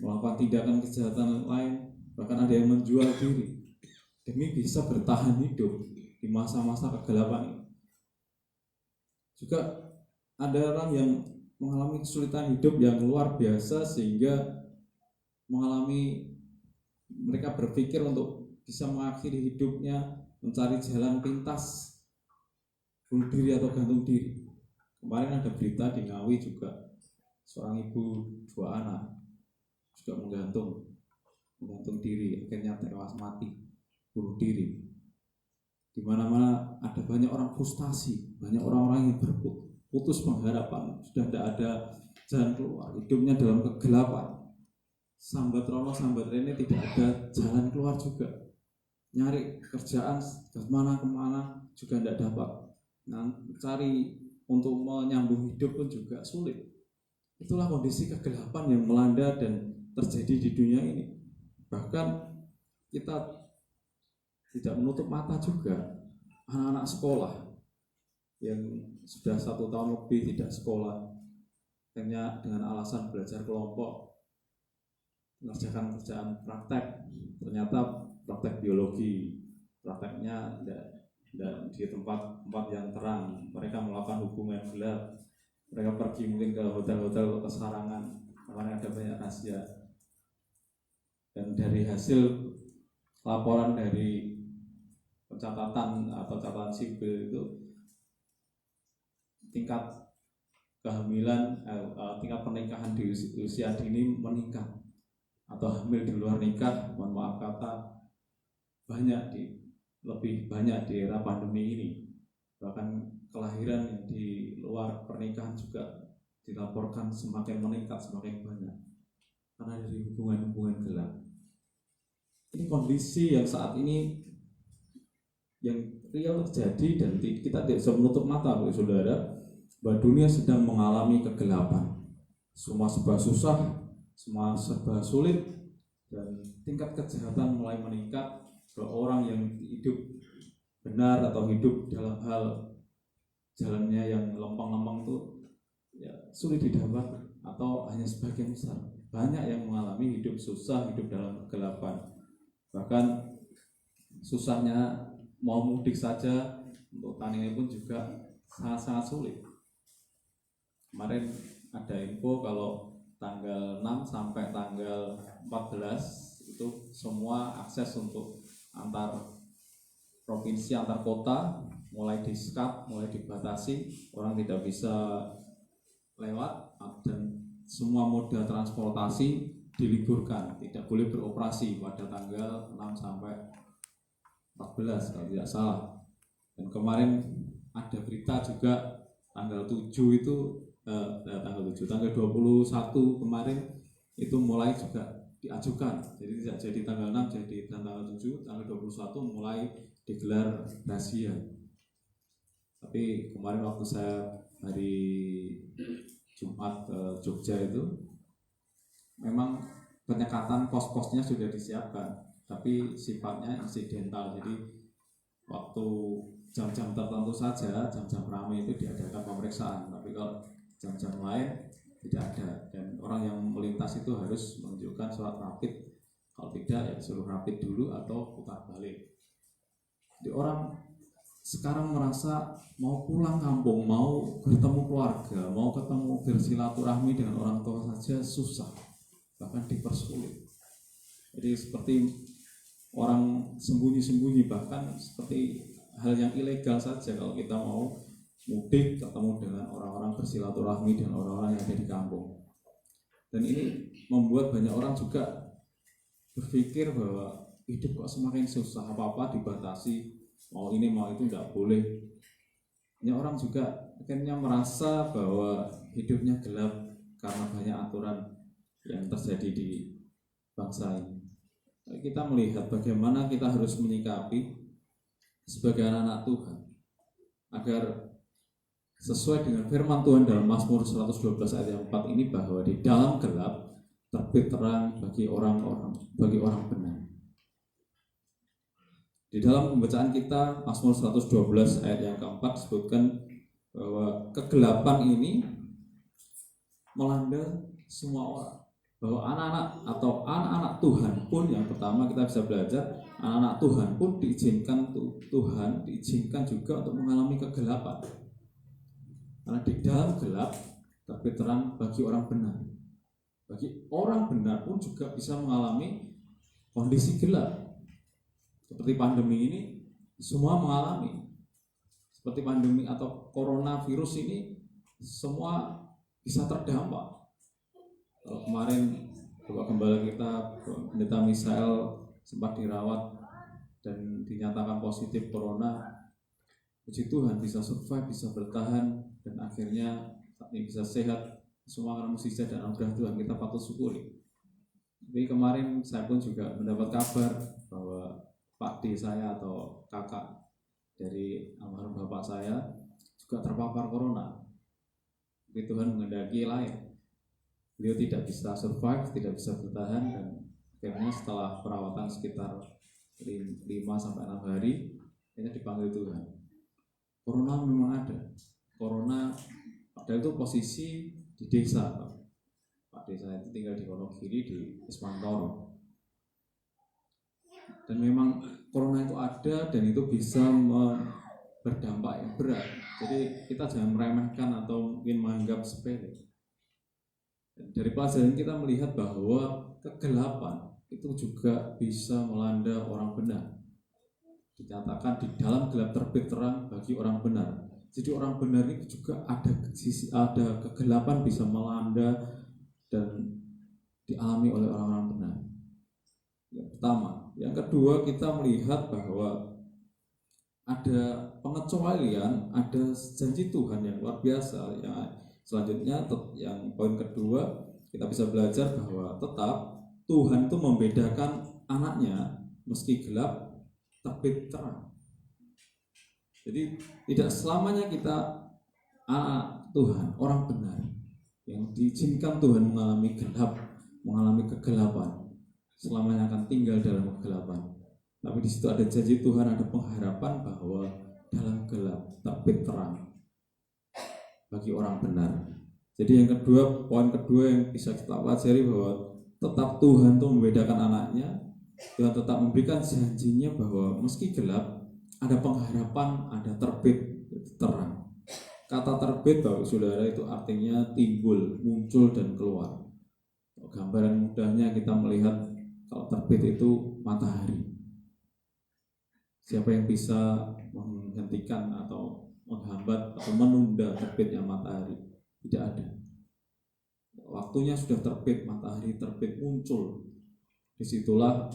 melakukan tindakan kejahatan lain, bahkan ada yang menjual diri demi bisa bertahan hidup di masa-masa kegelapan ini. Juga ada orang yang mengalami kesulitan hidup yang luar biasa sehingga mereka berpikir untuk bisa mengakhiri hidupnya, mencari jalan pintas, bunuh diri atau gantung diri. Kemarin ada berita di Ngawi juga, seorang ibu 2 anak juga menggantung diri, akhirnya tewas mati, bunuh diri. Di mana-mana ada banyak orang frustasi, banyak orang-orang yang berputus pengharapan, sudah tidak ada jalan keluar, hidupnya dalam kegelapan. Sambat rono sambat rene, tidak ada jalan keluar juga. Nyari kerjaan kemana juga tidak dapat. Cari untuk menyambung hidup pun juga sulit. Itulah kondisi kegelapan yang melanda dan terjadi di dunia ini. Bahkan kita tidak menutup mata juga anak-anak sekolah yang sudah 1 tahun lebih tidak sekolah, hanya dengan alasan belajar kelompok, mengerjakan kerjaan praktek, ternyata praktek biologi, prakteknya tidak di tempat yang terang. Mereka melakukan hubungan gelap. Mereka pergi mungkin ke hotel-hotel kesarangan, kemarin ada banyak rahasia. Dan dari hasil laporan dari pencatatan atau catatan sipil itu, tingkat kehamilan, tingkat pernikahan di usia dini meningkat atau hamil di luar nikah, mohon maaf kata, lebih banyak di era pandemi ini. Bahkan kelahiran yang di luar pernikahan juga dilaporkan semakin meningkat, semakin banyak karena dari hubungan-hubungan gelap. Ini kondisi yang saat ini yang real terjadi, dan kita tidak bisa menutup mata, saudara, bahwa dunia sedang mengalami kegelapan. Semua serba susah, semua serba sulit, dan tingkat kejahatan mulai meningkat. Orang yang hidup benar atau hidup dalam hal jalannya yang lempeng-lempeng itu ya sulit didapat, atau hanya sebagian besar. Banyak yang mengalami hidup susah, hidup dalam kegelapan. Bahkan susahnya mau mudik saja untuk tani pun juga sangat-sangat sulit. Kemarin ada info kalau tanggal 6 sampai tanggal 14 itu semua akses untuk antar provinsi, antar kota mulai di-skat, mulai dibatasi, orang tidak bisa lewat, dan semua moda transportasi diliburkan, tidak boleh beroperasi pada tanggal 6 sampai 14 kalau tidak salah. Dan kemarin ada berita juga tanggal 7 itu tanggal 21 kemarin itu mulai juga diajukan, jadi tidak jadi tanggal 6 jadi dan tanggal 7, tanggal 21 mulai digelar razia. Tapi kemarin waktu saya hari Jumat ke Jogja itu memang penyekatan pos-posnya sudah disiapkan, tapi sifatnya insidental, jadi waktu jam-jam tertentu saja, jam-jam ramai itu diadakan pemeriksaan, tapi kalau jam-jam lain tidak ada, dan orang yang melintas itu harus menunjukkan surat rapid, kalau tidak ya suruh rapid dulu atau putar balik. Jadi orang sekarang merasa mau pulang kampung, mau bertemu keluarga, mau ketemu bersilaturahmi dengan orang tua saja susah, bahkan dipersulit. Jadi seperti orang sembunyi-sembunyi, bahkan seperti hal yang ilegal saja kalau kita mau mudik ketemu dengan orang-orang bersilaturahmi dan orang-orang yang ada di kampung. Dan ini membuat banyak orang juga berpikir bahwa hidup kok semakin susah, apa-apa dibatasi, mau ini mau itu tidak boleh. Banyak orang juga akhirnya merasa bahwa hidupnya gelap karena banyak aturan yang terjadi di bangsa ini. Kita melihat bagaimana kita harus menyikapi sebagai anak-anak Tuhan agar sesuai dengan firman Tuhan dalam Mazmur 112 ayat yang 4 ini, bahwa di dalam gelap terbit terang bagi orang benar. Di dalam pembacaan kita Mazmur 112 ayat yang keempat disebutkan bahwa kegelapan ini melanda semua orang, bahwa anak-anak Tuhan pun, yang pertama kita bisa belajar, anak-anak Tuhan pun Tuhan diizinkan juga untuk mengalami kegelapan. Karena di dalam gelap tapi terang bagi orang benar. Bagi orang benar pun juga bisa mengalami kondisi gelap. Seperti pandemi ini semua mengalami. Seperti pandemi atau coronavirus ini semua bisa terdampak. Kalau kemarin Bapak Gembala kita, Pendeta Misael, sempat dirawat dan dinyatakan positif corona, puji Tuhan bisa survive, bisa bertahan, dan akhirnya saat ini bisa sehat. Semua karena mukjizat dan anugerah Tuhan, kita patut syukuri. Tapi kemarin saya pun juga mendapat kabar bahwa Pak D saya atau kakak dari almarhum bapak saya juga terpapar corona. Tapi Tuhan menghendaki lain. Beliau tidak bisa survive, tidak bisa bertahan, dan akhirnya setelah perawatan sekitar 5-6 hari, akhirnya dipanggil Tuhan. Corona memang ada. Corona padahal itu posisi di desa, Pak desa itu tinggal di Wonogiri di Ismantoro. Dan memang corona itu ada dan itu bisa berdampak yang berat. Jadi kita jangan meremehkan atau mungkin menganggap sepele. Dari pelajaran kita melihat bahwa kegelapan itu juga bisa melanda orang benar. Dinyatakan di dalam gelap terbit terang bagi orang benar. Jadi orang benar itu juga ada kegelapan bisa melanda dan dialami oleh orang-orang benar. Yang pertama, yang kedua kita melihat bahwa ada pengecualian, ada janji Tuhan yang luar biasa. Yang selanjutnya, yang poin kedua, kita bisa belajar bahwa tetap Tuhan itu membedakan anaknya meski gelap terbit terang. Jadi tidak selamanya kita anak Tuhan, orang benar yang diizinkan Tuhan mengalami gelap, mengalami kegelapan, selamanya akan tinggal dalam kegelapan. Tapi di situ ada janji Tuhan, ada pengharapan bahwa dalam gelap terbit terang bagi orang benar. Jadi yang kedua, poin kedua yang bisa kita pelajari bahwa tetap Tuhan itu membedakan anaknya. Tuhan tetap memberikan janjinya bahwa meski gelap ada pengharapan, ada terbit terang. Kata terbit Bapak Saudara itu artinya timbul, muncul dan keluar. Gambaran mudahnya kita melihat kalau terbit itu matahari. Siapa yang bisa menghentikan atau menghambat atau menunda terbitnya matahari? Tidak ada. Waktunya sudah terbit, matahari terbit, muncul. Disitulah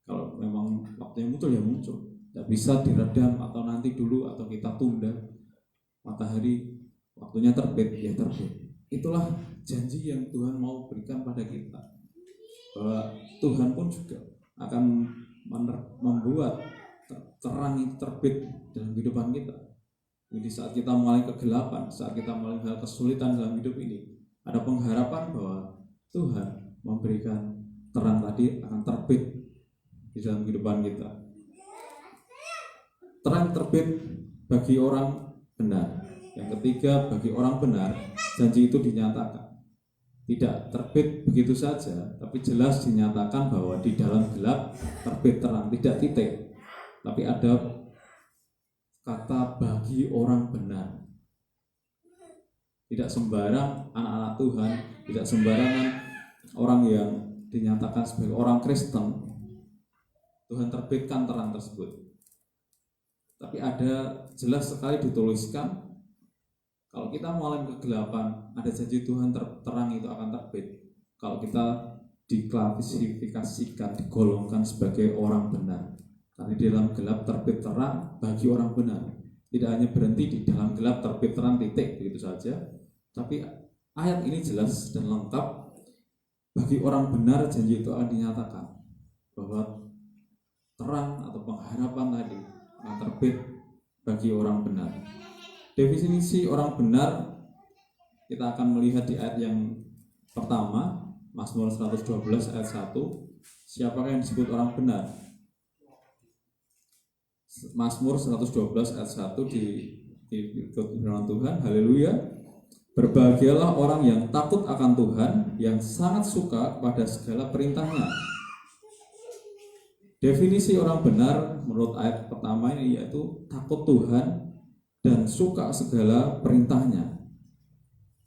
kalau memang waktunya muncul ya muncul. Tidak bisa diredam atau nanti dulu atau kita tunda. Matahari waktunya terbit ya terbit. Itulah janji yang Tuhan mau berikan pada kita, bahwa Tuhan pun juga akan membuat terang itu terbit dalam kehidupan kita. Jadi saat kita mengalami kegelapan, saat kita mengalami hal kesulitan dalam hidup ini, ada pengharapan bahwa Tuhan memberikan terang tadi akan terbit di dalam kehidupan kita. Terang terbit bagi orang benar. Yang ketiga, bagi orang benar, janji itu dinyatakan. Tidak terbit begitu saja, tapi jelas dinyatakan bahwa di dalam gelap terbit terang, tidak titik. Tapi ada kata bagi orang benar. Tidak sembarang anak-anak Tuhan, tidak sembarangan orang yang dinyatakan sebagai orang Kristen, Tuhan terbitkan terang tersebut. Tapi ada jelas sekali dituliskan, kalau kita mengalami kegelapan, ada janji Tuhan terang itu akan terbit. Kalau kita diklasifikasikan, digolongkan sebagai orang benar. Karena di dalam gelap terbit terang bagi orang benar. Tidak hanya berhenti di dalam gelap terbit terang titik begitu saja, tapi ayat ini jelas dan lengkap. Bagi orang benar janji itu akan dinyatakan bahwa terang atau pengharapan tadi akan terbit bagi orang benar. Definisi orang benar kita akan melihat di ayat yang pertama, Mazmur 112 ayat 1. Siapakah yang disebut orang benar? Mazmur 112 ayat 1 di firman Tuhan, haleluya. Berbahagialah orang yang takut akan Tuhan, yang sangat suka pada segala perintahnya. Definisi orang benar menurut ayat pertama ini yaitu takut Tuhan dan suka segala perintahnya.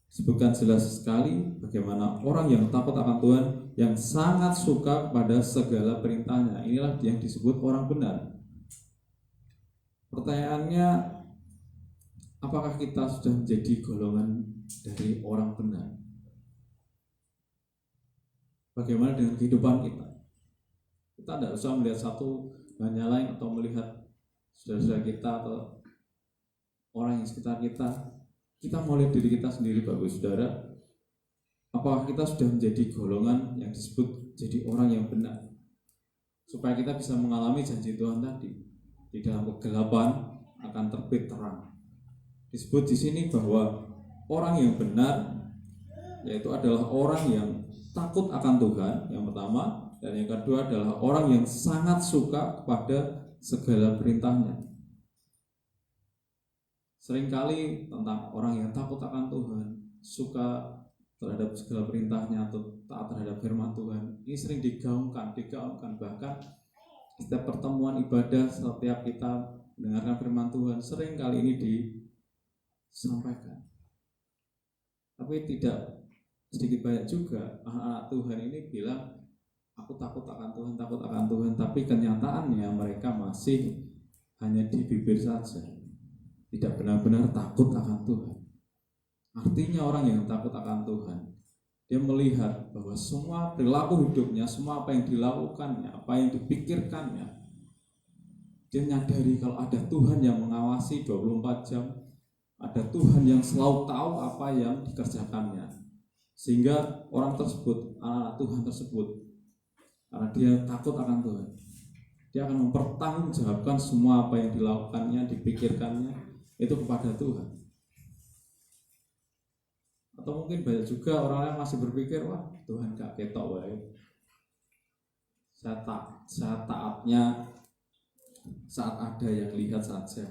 Sebutkan jelas sekali bagaimana orang yang takut akan Tuhan, yang sangat suka pada segala perintahnya. Inilah yang disebut orang benar. Pertanyaannya, apakah kita sudah menjadi golongan dari orang benar? Bagaimana dengan kehidupan kita? Kita tidak usah melihat satu hanya lain atau melihat saudara-saudara kita atau orang yang sekitar kita. Kita mau lihat diri kita sendiri, Bapak Saudara. Apakah kita sudah menjadi golongan yang disebut jadi orang yang benar? Supaya kita bisa mengalami janji Tuhan tadi. Di dalam kegelapan akan terbit terang. Disebut di sini bahwa orang yang benar yaitu adalah orang yang takut akan Tuhan, yang pertama, dan yang kedua adalah orang yang sangat suka kepada segala perintahnya. Seringkali tentang orang yang takut akan Tuhan, suka terhadap segala perintahnya atau taat terhadap firman Tuhan, ini sering digaungkan, bahkan setiap pertemuan ibadah, setiap kita mendengarkan firman Tuhan, sering kali ini disampaikan. Tapi tidak sedikit banyak juga anak-anak Tuhan ini bilang, aku takut akan Tuhan, takut akan Tuhan. Tapi kenyataannya mereka masih hanya di bibir saja, tidak benar-benar takut akan Tuhan. Artinya orang yang takut akan Tuhan, dia melihat bahwa semua perilaku hidupnya, semua apa yang dilakukannya, apa yang dipikirkannya, dia menyadari kalau ada Tuhan yang mengawasi 24 jam, ada Tuhan yang selalu tahu apa yang dikerjakannya. Sehingga orang tersebut, anak Tuhan tersebut, karena dia takut akan Tuhan, dia akan mempertanggungjawabkan semua apa yang dilakukannya, dipikirkannya itu kepada Tuhan. Atau mungkin banyak juga orang yang masih berpikir, wah Tuhan gak ketok wae, saya taatnya saat ada yang lihat saja.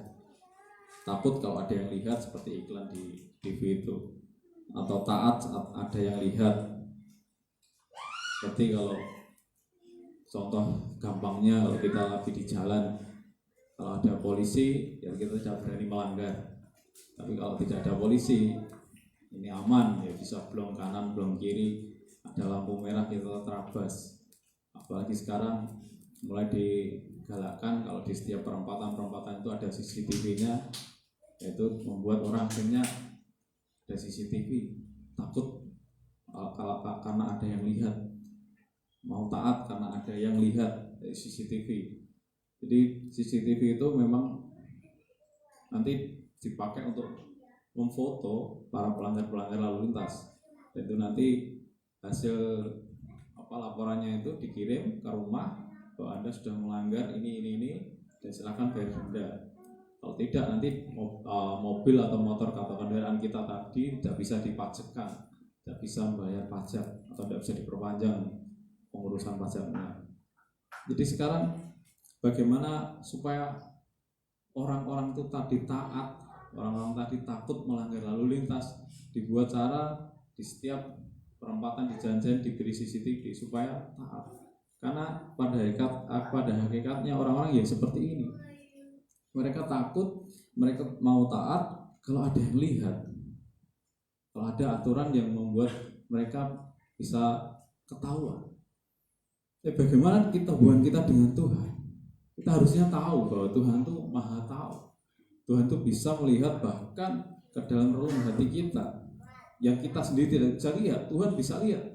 Takut kalau ada yang lihat seperti iklan di TV itu, atau taat saat ada yang lihat. Seperti kalau contoh gampangnya, kalau kita lagi di jalan, kalau ada polisi ya kita tidak berani melanggar. Tapi kalau tidak ada polisi, ini aman, ya bisa belok kanan, belok kiri, ada lampu merah kita terabas. Apalagi sekarang mulai digalakkan kalau di setiap perempatan itu ada CCTV-nya, yaitu membuat orang akhirnya ada CCTV, takut kalau karena ada yang lihat, mau taat karena ada yang lihat dari CCTV. Jadi CCTV itu memang nanti dipakai untuk memfoto para pelanggar lalu lintas, dan itu nanti hasil laporannya itu dikirim ke rumah bahwa Anda sudah melanggar ini dan silakan bayar denda. Kalau tidak nanti mobil atau motor atau kendaraan kita tadi tidak bisa dipajakkan, tidak bisa membayar pajak atau tidak bisa diperpanjang pengurusan pajaknya. Jadi sekarang bagaimana supaya orang-orang itu tadi taat, orang-orang tadi takut melanggar lalu lintas, dibuat cara di setiap perempatan di jalan-jalan diberi CCTV supaya taat. Karena pada hakikatnya orang-orang ya seperti ini. Mereka takut, mereka mau taat kalau ada yang lihat, kalau ada aturan yang membuat mereka bisa ketahuan. Bagaimana hubungan kita dengan Tuhan? Kita harusnya tahu bahwa Tuhan itu Maha Tahu. Tuhan itu bisa melihat bahkan ke dalam relung hati kita yang kita sendiri tidak bisa lihat, Tuhan bisa lihat.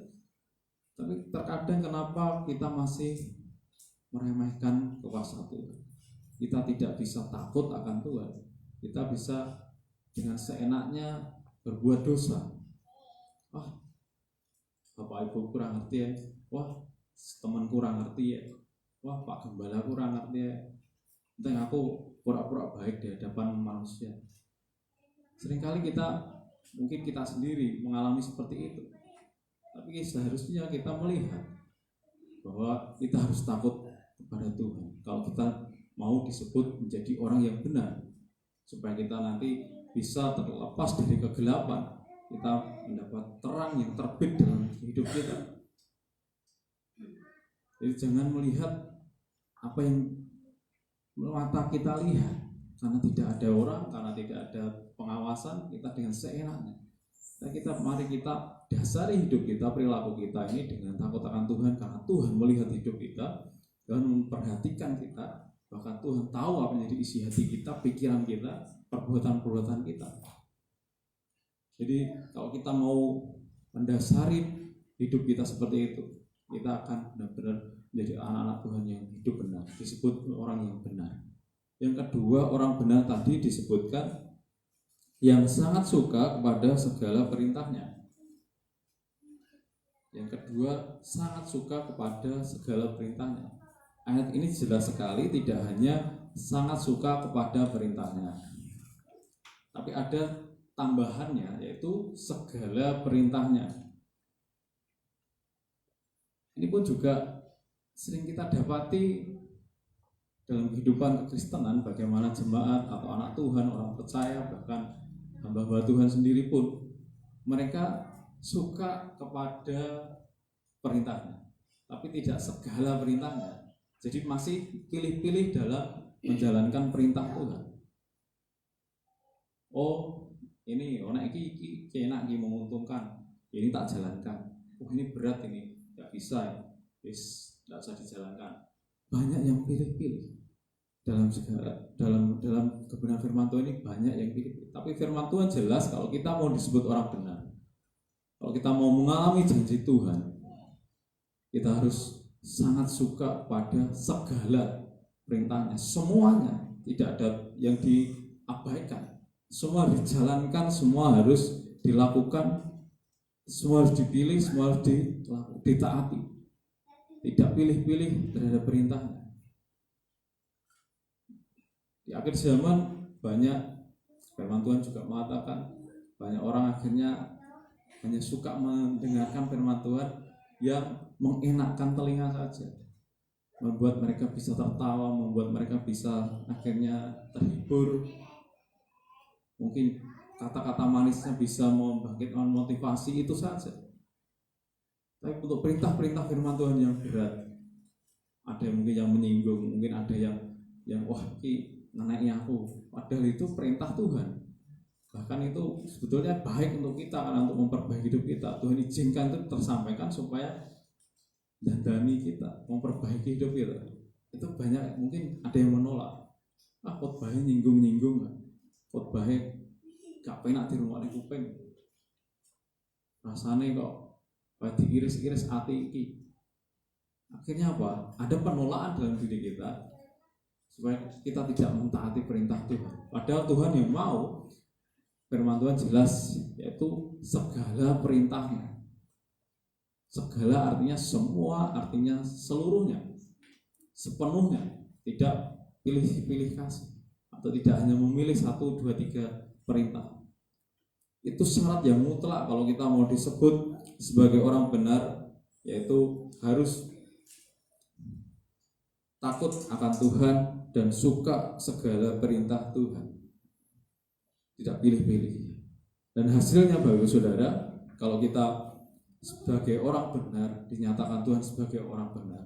Tapi terkadang kenapa kita masih meremehkan kuasa Tuhan? Kita tidak bisa takut akan Tuhan. Kita bisa dengan seenaknya berbuat dosa. Wah, Bapak Ibu kurang ngerti ya. Wah, teman kurang ngerti ya. Wah, Pak Gembala kurang ngerti ya. Entah aku pura-pura baik di hadapan manusia. Seringkali mungkin kita sendiri mengalami seperti itu. Tapi seharusnya kita melihat bahwa kita harus takut kepada Tuhan. Kalau kita mau disebut menjadi orang yang benar, supaya kita nanti bisa terlepas dari kegelapan, kita mendapat terang yang terbit dalam hidup kita. Jadi jangan melihat apa yang mata kita lihat, karena tidak ada orang, karena tidak ada pengawasan, kita dengan seenaknya. Mari kita dasari hidup kita, perilaku kita ini dengan takut akan Tuhan, karena Tuhan melihat hidup kita dan memperhatikan kita. Bahkan Tuhan tahu apa yang jadi isi hati kita, pikiran kita, perbuatan-perbuatan kita. Jadi kalau kita mau mendasari hidup kita seperti itu, kita akan benar-benar menjadi anak-anak Tuhan yang hidup benar, disebut orang yang benar. Yang kedua, orang benar tadi disebutkan yang sangat suka kepada segala perintahnya. Yang kedua, sangat suka kepada segala perintahnya. Ayat ini jelas sekali, tidak hanya sangat suka kepada perintahnya, tapi ada tambahannya, yaitu segala perintahnya. Ini pun juga sering kita dapati dalam kehidupan kekristenan, bagaimana jemaat atau anak Tuhan, orang percaya, bahkan hamba-hamba Tuhan sendiri pun, mereka suka kepada perintahnya, tapi tidak segala perintahnya. Jadi masih pilih-pilih dalam menjalankan perintah Tuhan. Oh, ini onak iki enak iki menguntungkan. Ini tak jalankan. Oh, ini berat ini, nggak bisa ya. Nggak usah dijalankan. Banyak yang pilih-pilih dalam segala dalam kebenaran firman Tuhan ini, banyak yang pilih. Tapi firman Tuhan jelas kalau kita mau disebut orang benar, kalau kita mau mengalami janji Tuhan, kita harus sangat suka pada segala perintahnya, semuanya, tidak ada yang diabaikan, semua dijalankan, semua harus dilakukan, semua harus dipilih, semua harus ditaati, tidak pilih-pilih terhadap perintahnya. Di akhir zaman banyak, firman Tuhan juga mengatakan, banyak orang akhirnya hanya suka mendengarkan firman Tuhan yang mengenakkan telinga saja, membuat mereka bisa tertawa, membuat mereka bisa akhirnya terhibur. Mungkin kata-kata manisnya bisa membangkitkan motivasi, itu saja. Tapi untuk perintah-perintah firman Tuhan yang berat, ada yang mungkin yang menyinggung, mungkin ada yang wah ini ngenai aku, padahal itu perintah Tuhan. Bahkan itu sebetulnya baik untuk kita, karena untuk memperbaiki hidup kita. Tuhan izinkan itu tersampaikan supaya dandani kita, memperbaiki hidup kita. Itu banyak, mungkin ada yang menolak. Khotbahnya nyinggung-nyinggung, khotbahnya gak penak di rumah kuping. Rasanya kok diiris-iris hati iki. Akhirnya apa? Ada penolakan dalam diri kita supaya kita tidak mentaati perintah Tuhan. Padahal Tuhan yang mau, firman Tuhan jelas, yaitu segala perintahnya. Segala artinya semua, artinya seluruhnya, sepenuhnya, tidak pilih-pilih kasih, atau tidak hanya memilih 1, 2, 3 perintah. Itu syarat yang mutlak kalau kita mau disebut sebagai orang benar, yaitu harus takut akan Tuhan dan suka segala perintah Tuhan, tidak pilih-pilih. Dan hasilnya Bapak Ibu Saudara, kalau kita sebagai orang benar, dinyatakan Tuhan sebagai orang benar,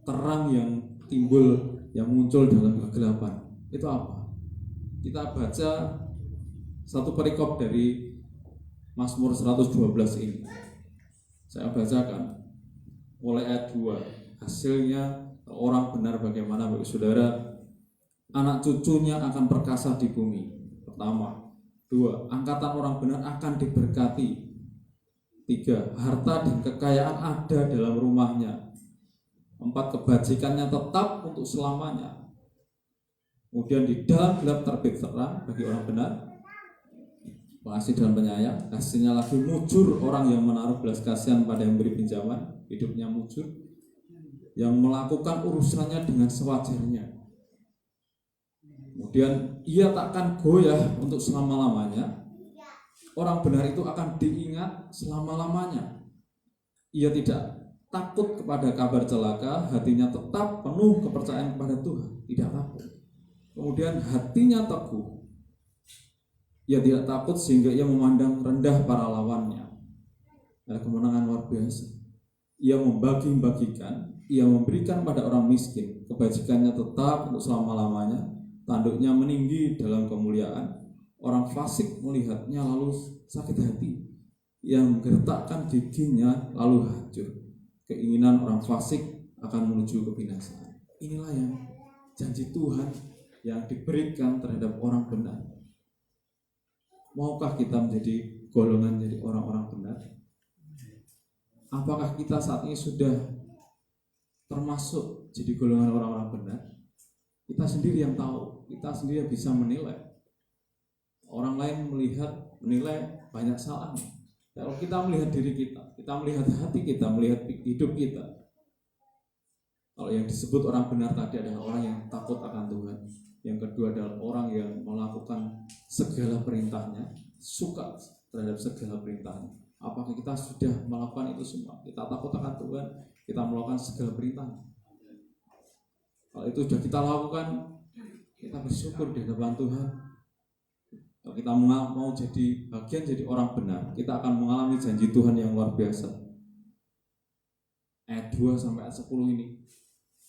terang yang timbul, yang muncul dalam kegelapan, itu apa? Kita baca satu perikop dari Mazmur 112 ini. Saya bacakan mulai ayat 2. Hasilnya orang benar bagaimana Bapak Saudara? Anak cucunya akan perkasa di bumi. Pertama. 2. Angkatan orang benar akan diberkati. 3. Harta dan kekayaan ada dalam rumahnya. 4. Kebajikannya tetap untuk selamanya. Kemudian di dalam gelap terbit terang bagi orang benar, pengasih dan penyayang. Hasilnya lagi mujur orang yang menaruh belas kasihan pada yang beri pinjaman, hidupnya mujur, yang melakukan urusannya dengan sewajarnya. Kemudian ia takkan goyah untuk selama-lamanya. Orang benar itu akan diingat selama-lamanya. Ia tidak takut kepada kabar celaka, hatinya tetap penuh kepercayaan kepada Tuhan, tidak takut. Kemudian hatinya teguh. Ia tidak takut sehingga ia memandang rendah para lawannya. Ada kemenangan luar biasa. Ia membagi-bagikan, ia memberikan pada orang miskin, kebajikannya tetap untuk selama-lamanya. Tanduknya meninggi dalam kemuliaan. Orang fasik melihatnya lalu sakit hati, yang menggertakkan giginya lalu hancur. Keinginan orang fasik akan menuju kebinasaan. Inilah yang janji Tuhan yang diberikan terhadap orang benar. Maukah kita menjadi golongan dari orang-orang benar? Apakah kita saat ini sudah termasuk jadi golongan orang-orang benar? Kita sendiri yang tahu, kita sendiri yang bisa menilai. Orang lain menilai banyak salahnya. Kalau kita melihat diri kita melihat hati kita, melihat hidup kita. Kalau yang disebut orang benar tadi adalah orang yang takut akan Tuhan. Yang kedua adalah orang yang melakukan segala perintahnya, suka terhadap segala perintahnya. Apakah kita sudah melakukan itu semua? Kita takut akan Tuhan, kita melakukan segala perintahnya. Kalau itu sudah kita lakukan, kita bersyukur di hadapan Tuhan. Kalau kita mau jadi bagian, jadi orang benar, kita akan mengalami janji Tuhan yang luar biasa. Ayat 2 sampai ayat 10 ini,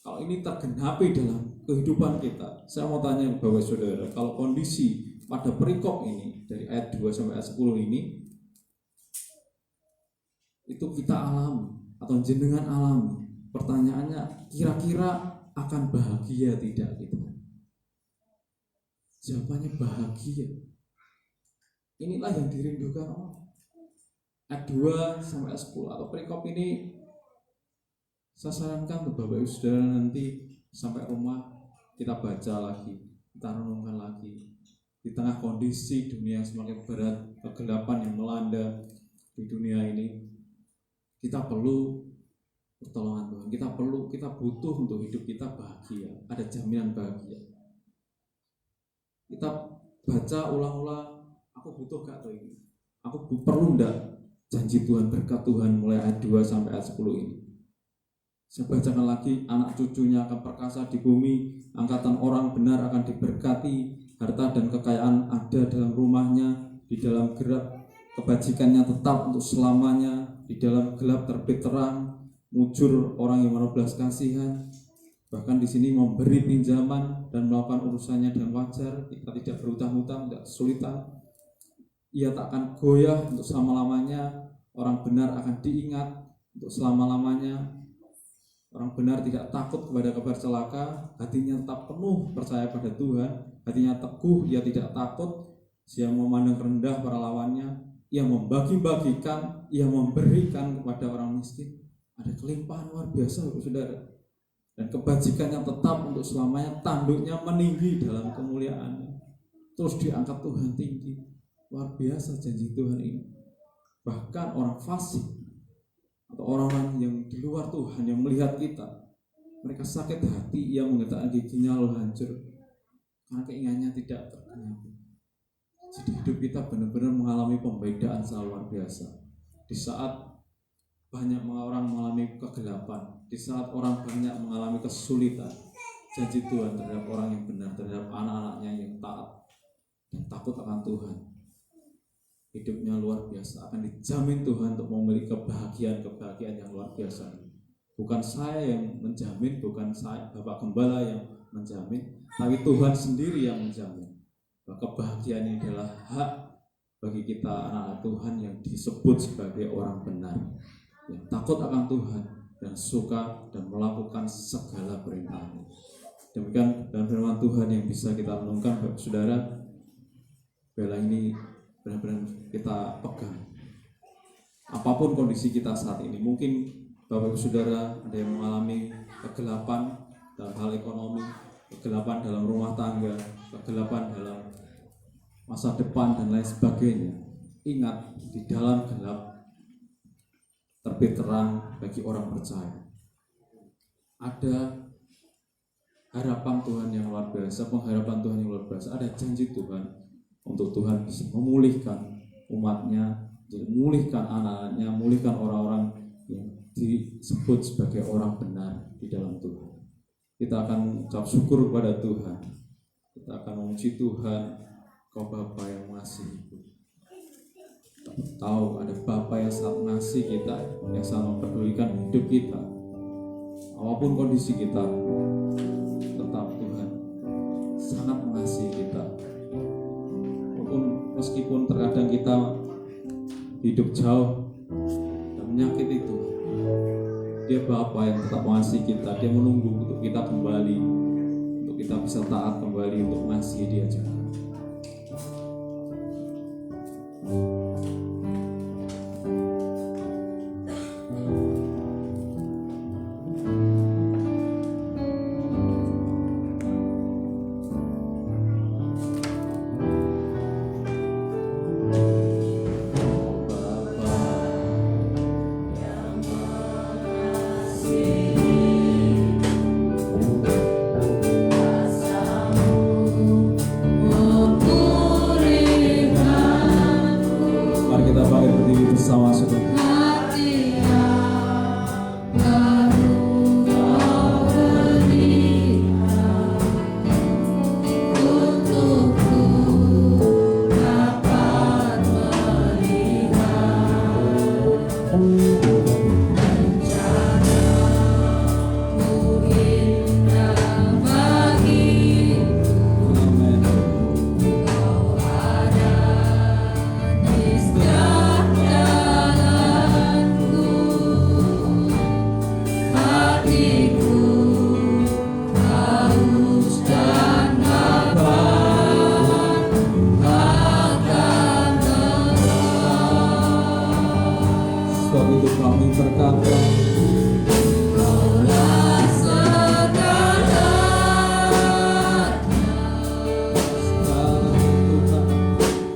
Kalau ini tergenapi dalam kehidupan kita, saya mau tanya Bapak Saudara, kalau kondisi pada perikop ini dari ayat 2 sampai ayat 10 ini itu kita alami atau jenengan alami, pertanyaannya kira-kira akan bahagia tidak kita? Jawabannya bahagia. Inilah yang dirindukan Allah. Ayat 2 sampai ayat 10 atau perikop ini saya sarankan untuk Bapak Ibu Saudara nanti sampai rumah kita baca lagi, kita renungkan lagi. Di tengah kondisi dunia yang semakin berat, kegelapan yang melanda di dunia ini, kita perlu pertolongan Tuhan. Kita butuh untuk hidup kita bahagia, ada jaminan bahagia. Kita baca ulang-ulang, aku butuh gak tuh ini? Aku perlu enggak janji Tuhan, berkat Tuhan mulai ayat 2 sampai ayat 10 ini. Saya bacakan lagi, anak cucunya akan perkasa di bumi, angkatan orang benar akan diberkati, harta dan kekayaan ada dalam rumahnya, di dalam gerak kebajikannya tetap untuk selamanya, di dalam gelap terbit terang, mujur orang yang menaruh belas kasihan. Bahkan di sini memberi pinjaman dan melakukan urusannya dengan wajar, kita tidak berhutang-hutang, tidak kesulitan. Ia tak akan goyah untuk selama-lamanya, orang benar akan diingat untuk selama-lamanya. Orang benar tidak takut kepada kabar celaka, hatinya tetap penuh percaya pada Tuhan, hatinya teguh, ia tidak takut, ia memandang rendah para lawannya, ia membagi-bagikan, ia memberikan kepada orang miskin. Ada kelimpahan luar biasa, Bapak Saudara. Dan kebajikannya tetap untuk selamanya, tanduknya meninggi dalam kemuliaannya. Terus diangkat Tuhan tinggi. Luar biasa janji Tuhan ini. Bahkan orang fasik atau orang-orang yang di luar Tuhan yang melihat kita, mereka sakit hati, ia menggetakkan giginya lalu hancur karena keinginannya tidak tergenapi. Jadi hidup kita benar-benar mengalami pembedaan sangat luar biasa. Di saat banyak orang mengalami kegelapan, di saat orang banyak mengalami kesulitan, janji Tuhan terhadap orang yang benar, terhadap anak-anaknya yang taat dan takut akan Tuhan, hidupnya luar biasa, akan dijamin Tuhan untuk memiliki kebahagiaan yang luar biasa. Bukan saya yang menjamin, bukan saya Bapak Gembala yang menjamin, tapi Tuhan sendiri yang menjamin bahwa kebahagiaan ini adalah hak bagi kita anak-anak Tuhan yang disebut sebagai orang benar, yang takut akan Tuhan dan suka dan melakukan segala perintahnya. Demikian dalam firman Tuhan yang bisa kita renungkan, Bapak Saudara. Bela ini benar-benar kita pegang. Apapun kondisi kita saat ini, mungkin Bapak Ibu Saudara ada yang mengalami kegelapan dalam hal ekonomi, kegelapan dalam rumah tangga, kegelapan dalam masa depan dan lain sebagainya. Ingat, di dalam gelap terbit terang bagi orang percaya. Ada harapan Tuhan yang luar biasa, pengharapan Tuhan yang luar biasa. Ada janji Tuhan untuk Tuhan bisa memulihkan umatnya, memulihkan anak-anaknya, memulihkan orang-orang yang disebut sebagai orang benar di dalam Tuhan. Kita akan ucap syukur kepada Tuhan. Kita akan memuji Tuhan, Kau Bapa yang mengasihi. Tahu ada Bapa yang sangat mengasihi kita, yang sangat mempedulikan hidup kita. Apapun kondisi kita, tetap Tuhan sangat mengasihi kita. Meskipun terkadang kita hidup jauh dan menyakiti itu, Dia Bapa yang tetap mengasihi kita. Dia menunggu untuk kita kembali, untuk kita bisa taat kembali untuk mengasihi Dia juga. Oh Kaulah segalanya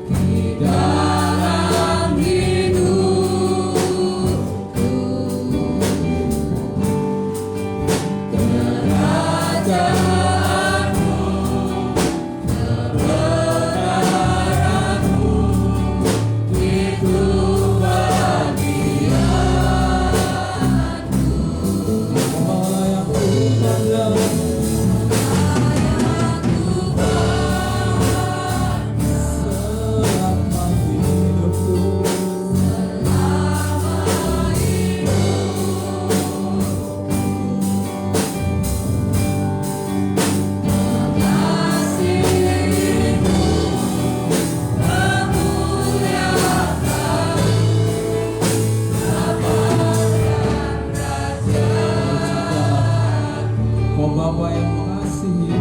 di dalam hidupku. Kerajaanmu, kebenaranmu, itu bagianku. Oh Bapa yang mengasihi,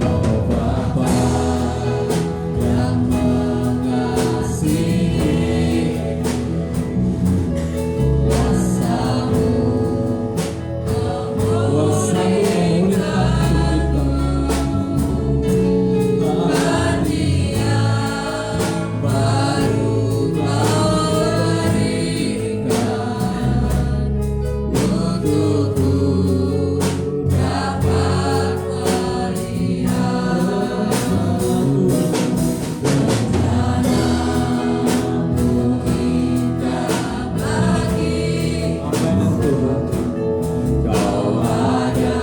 oh Bapa yang mengasihi, kuasa-Mu memulihkan hidup kita. Hadiah baru Kau berikan untukku dapat melihat rencana-Mu indah bagi Kau ada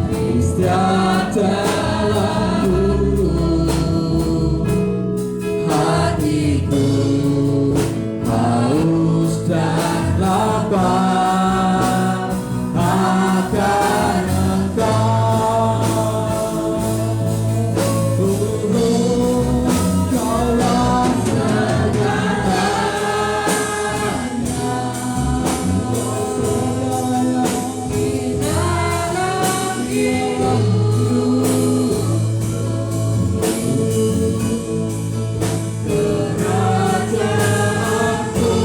di setiap jalanku. Hatiku haus dan lapar akan Engkau. Kaulah segalanya di dalam hidupku. Kerajaanku,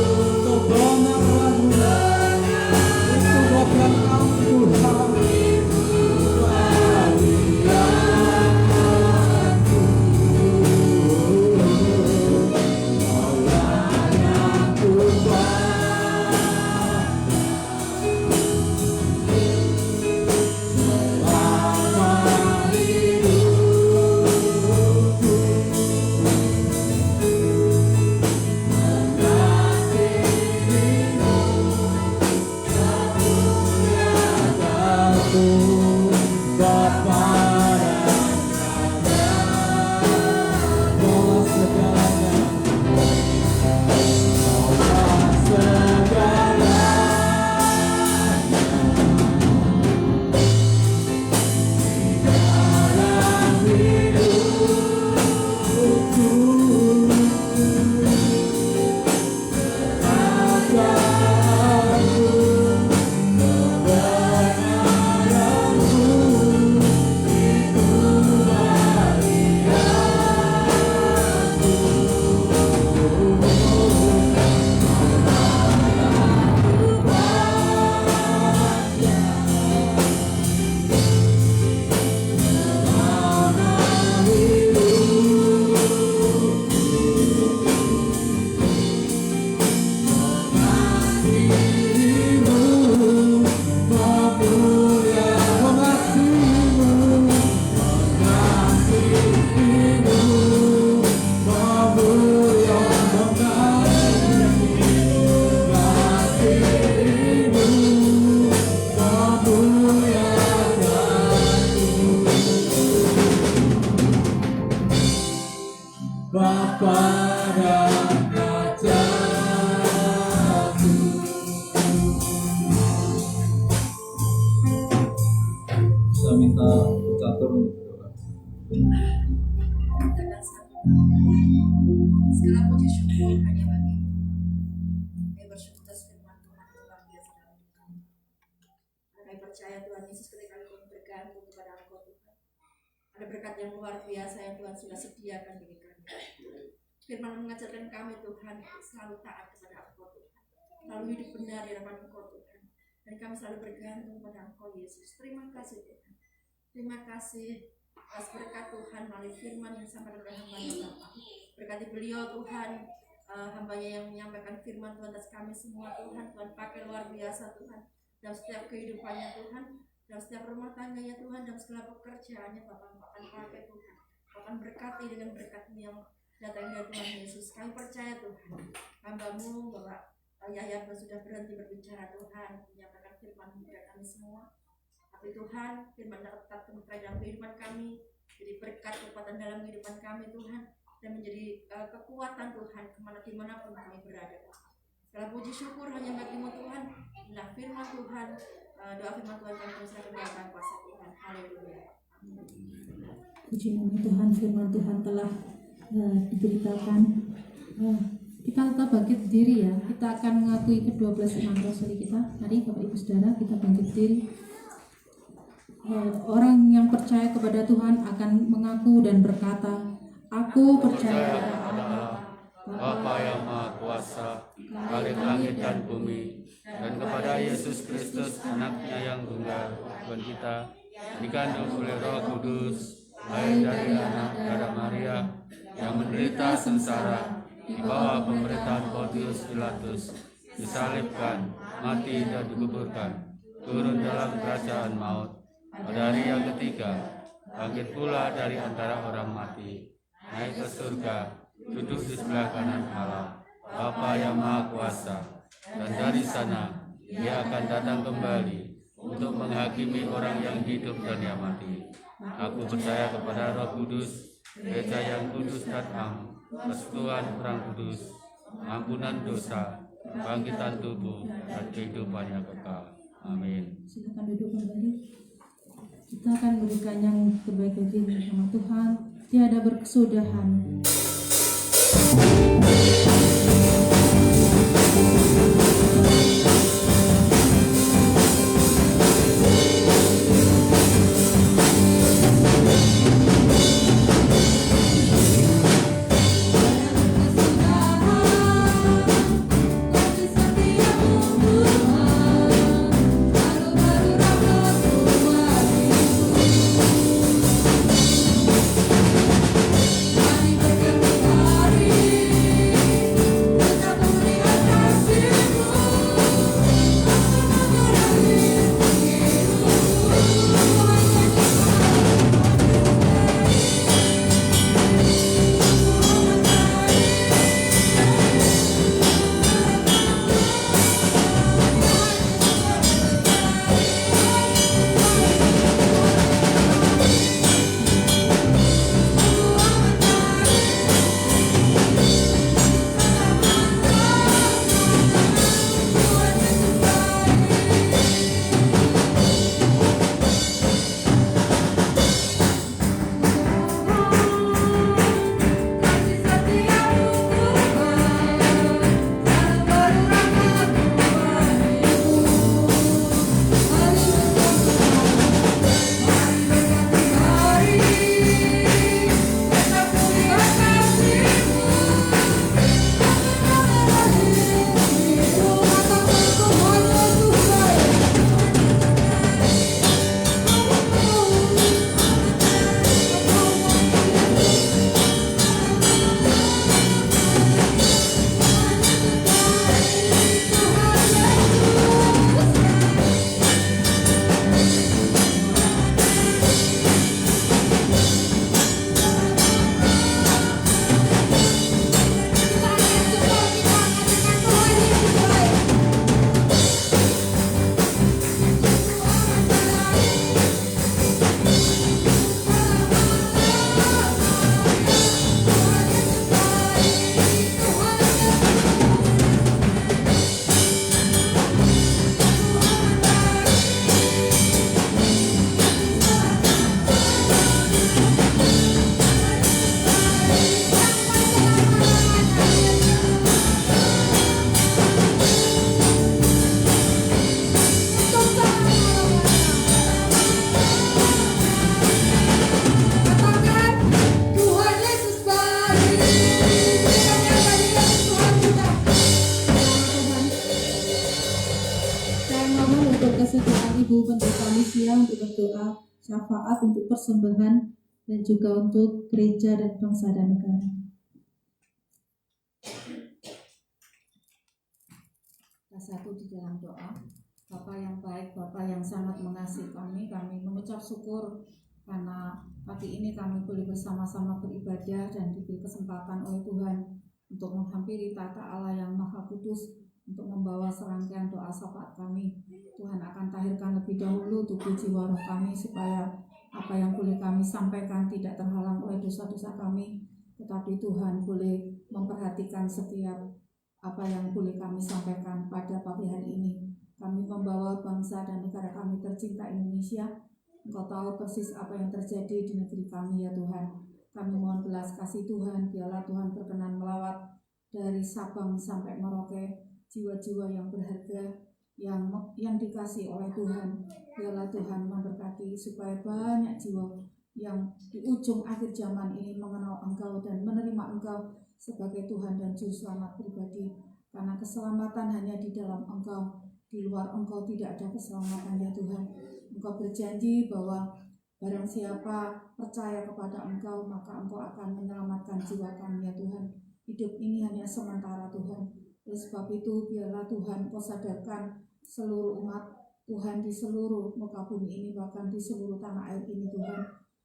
Saya minta catur untuk berdoa. Segala puji syukur hanya bagi kami bersyukur atas firman Tuhan yang luar biasa dalam hidup kami. Kami percaya Tuhan Yesus ketika kami bergantung kepada Engkau Tuhan, ada berkat yang luar biasa yang Tuhan sudah sediakan bagi kami. Firman mengajarkan kami Tuhan selalu taat kepada Engkau Tuhan, selalu hidup benar di hadapan Engkau Tuhan, dan kami selalu bergantung pada Engkau Yesus. Terima kasih Tuhan, terima kasih atas berkat Tuhan melalui firman yang sampai kepada hamba-Nya Bapa. Berkati beliau Tuhan, hamba-Nya yang menyampaikan firman Tuhan atas kami semua Tuhan. Tuhan pakai luar biasa Tuhan dalam setiap kehidupannya Tuhan, dalam setiap rumah tangganya Tuhan, dalam segala pekerjaannya Bapak akan pakai Tuhan. Akan berkati dengan berkat-Mu yang datang dari Tuhan Yesus. Kami percaya Tuhan, hamba-Mu Bapak Yahya sudah berhenti berbicara Tuhan, menyampaikan firman-Mu kepada kami semua. Tapi Tuhan, firman tetap terus dalam kehidupan kami, jadi berkat kekuatan dalam kehidupan kami Tuhan, dan menjadi kekuatan Tuhan dimanapun kami berada. Segala puji syukur hanya bagi-Mu Tuhan. Inilah firman Tuhan, doa firman Tuhan kami persilakan dalam kuasa Tuhan. Haleluya. Puji nama Tuhan, firman Tuhan telah diberitakan. Kita tetap bangkit berdiri ya. Kita akan mengakui kedua belas iman Rasul kita. Mari Bapak Ibu Saudara, kita bangkit berdiri. Orang yang percaya kepada Tuhan akan mengaku dan berkata, aku percaya kepada Allah, Bapa yang Maha Kuasa, Khalik langit dan bumi, dan kepada Yesus Kristus, Anaknya yang tunggal, Tuhan kita, dikandung oleh Roh Kudus, lahir dari anak darah Maria, yang menderita sengsara di bawah pemerintahan Pontius Pilatus, disalibkan, mati dan dikuburkan, turun dalam kerajaan maut. Pada hari yang ketiga, bangkit pula dari antara orang mati, naik ke surga, duduk di sebelah kanan Allah, Bapa yang Maha Kuasa, dan dari sana Dia akan datang kembali untuk menghakimi orang yang hidup dan yang mati. Aku percaya kepada Roh Kudus, gereja yang kudus dan am, persekutuan orang kudus, ampunan dosa, bangkitan tubuh, dan kehidupan yang kekal. Amin. Silakan duduk kembali. Kita akan berikan yang terbaik bagi nama Tuhan. Tiada berkesudahan. Hari berganti hari syafaat untuk persembahan, dan juga untuk gereja dan bangsa dan negara. Satu di dalam doa. Bapa yang baik, Bapa yang sangat mengasihi kami mengucap syukur karena pagi ini kami boleh bersama-sama beribadah dan diberi kesempatan oleh Tuhan untuk menghampiri tata Allah yang Maha Kudus, untuk membawa serangkaian doa syafaat kami. Tuhan akan tahirkan lebih dahulu tubuh jiwa roh kami, supaya apa yang boleh kami sampaikan tidak terhalang oleh dosa-dosa kami, tetapi Tuhan boleh memperhatikan setiap apa yang boleh kami sampaikan pada pagi hari ini. Kami membawa bangsa dan negara kami tercinta Indonesia. Engkau tahu persis apa yang terjadi di negeri kami ya Tuhan. Kami mohon belas kasih Tuhan, biarlah Tuhan berkenan melawat dari Sabang sampai Merauke jiwa-jiwa yang berharga yang dikasih oleh Tuhan. Biarlah Tuhan memberkati supaya banyak jiwa yang di ujung akhir zaman ini mengenal Engkau dan menerima Engkau sebagai Tuhan dan Juru Selamat pribadi. Karena keselamatan hanya di dalam Engkau, di luar Engkau tidak ada keselamatan ya Tuhan. Engkau berjanji bahwa barang siapa percaya kepada Engkau, maka Engkau akan menyelamatkan jiwa kami ya Tuhan. Hidup ini hanya sementara Tuhan. Oleh sebab itu biarlah Tuhan Engkau sadarkan seluruh umat Tuhan di seluruh muka bumi ini, bahkan di seluruh tanah air ini Tuhan.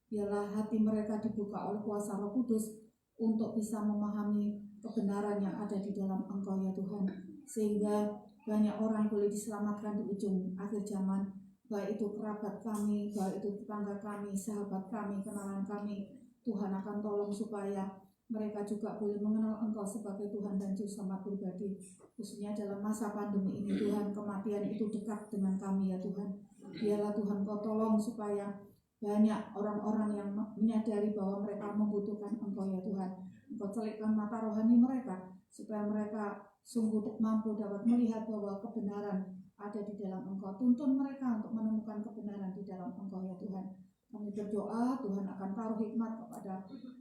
Biarlah hati mereka dibuka oleh kuasa Roh Kudus untuk bisa memahami kebenaran yang ada di dalam Engkau ya Tuhan, sehingga banyak orang boleh diselamatkan di ujung akhir zaman, baik itu kerabat kami, baik itu tetangga kami, sahabat kami, kenalan kami. Tuhan akan tolong supaya mereka juga boleh mengenal Engkau sebagai Tuhan dan Juru Selamat pribadi, khususnya dalam masa pandemi ini Tuhan. Kematian itu dekat dengan kami ya Tuhan. Biarlah Tuhan Kau tolong supaya banyak orang-orang yang menyadari bahwa mereka membutuhkan Engkau ya Tuhan. Engkau celipkan mata rohani mereka supaya mereka sungguh mampu dapat melihat bahwa kebenaran ada di dalam Engkau. Tuntun mereka untuk menemukan kebenaran di dalam Engkau ya Tuhan. Kami berdoa Tuhan akan taruh hikmat kepada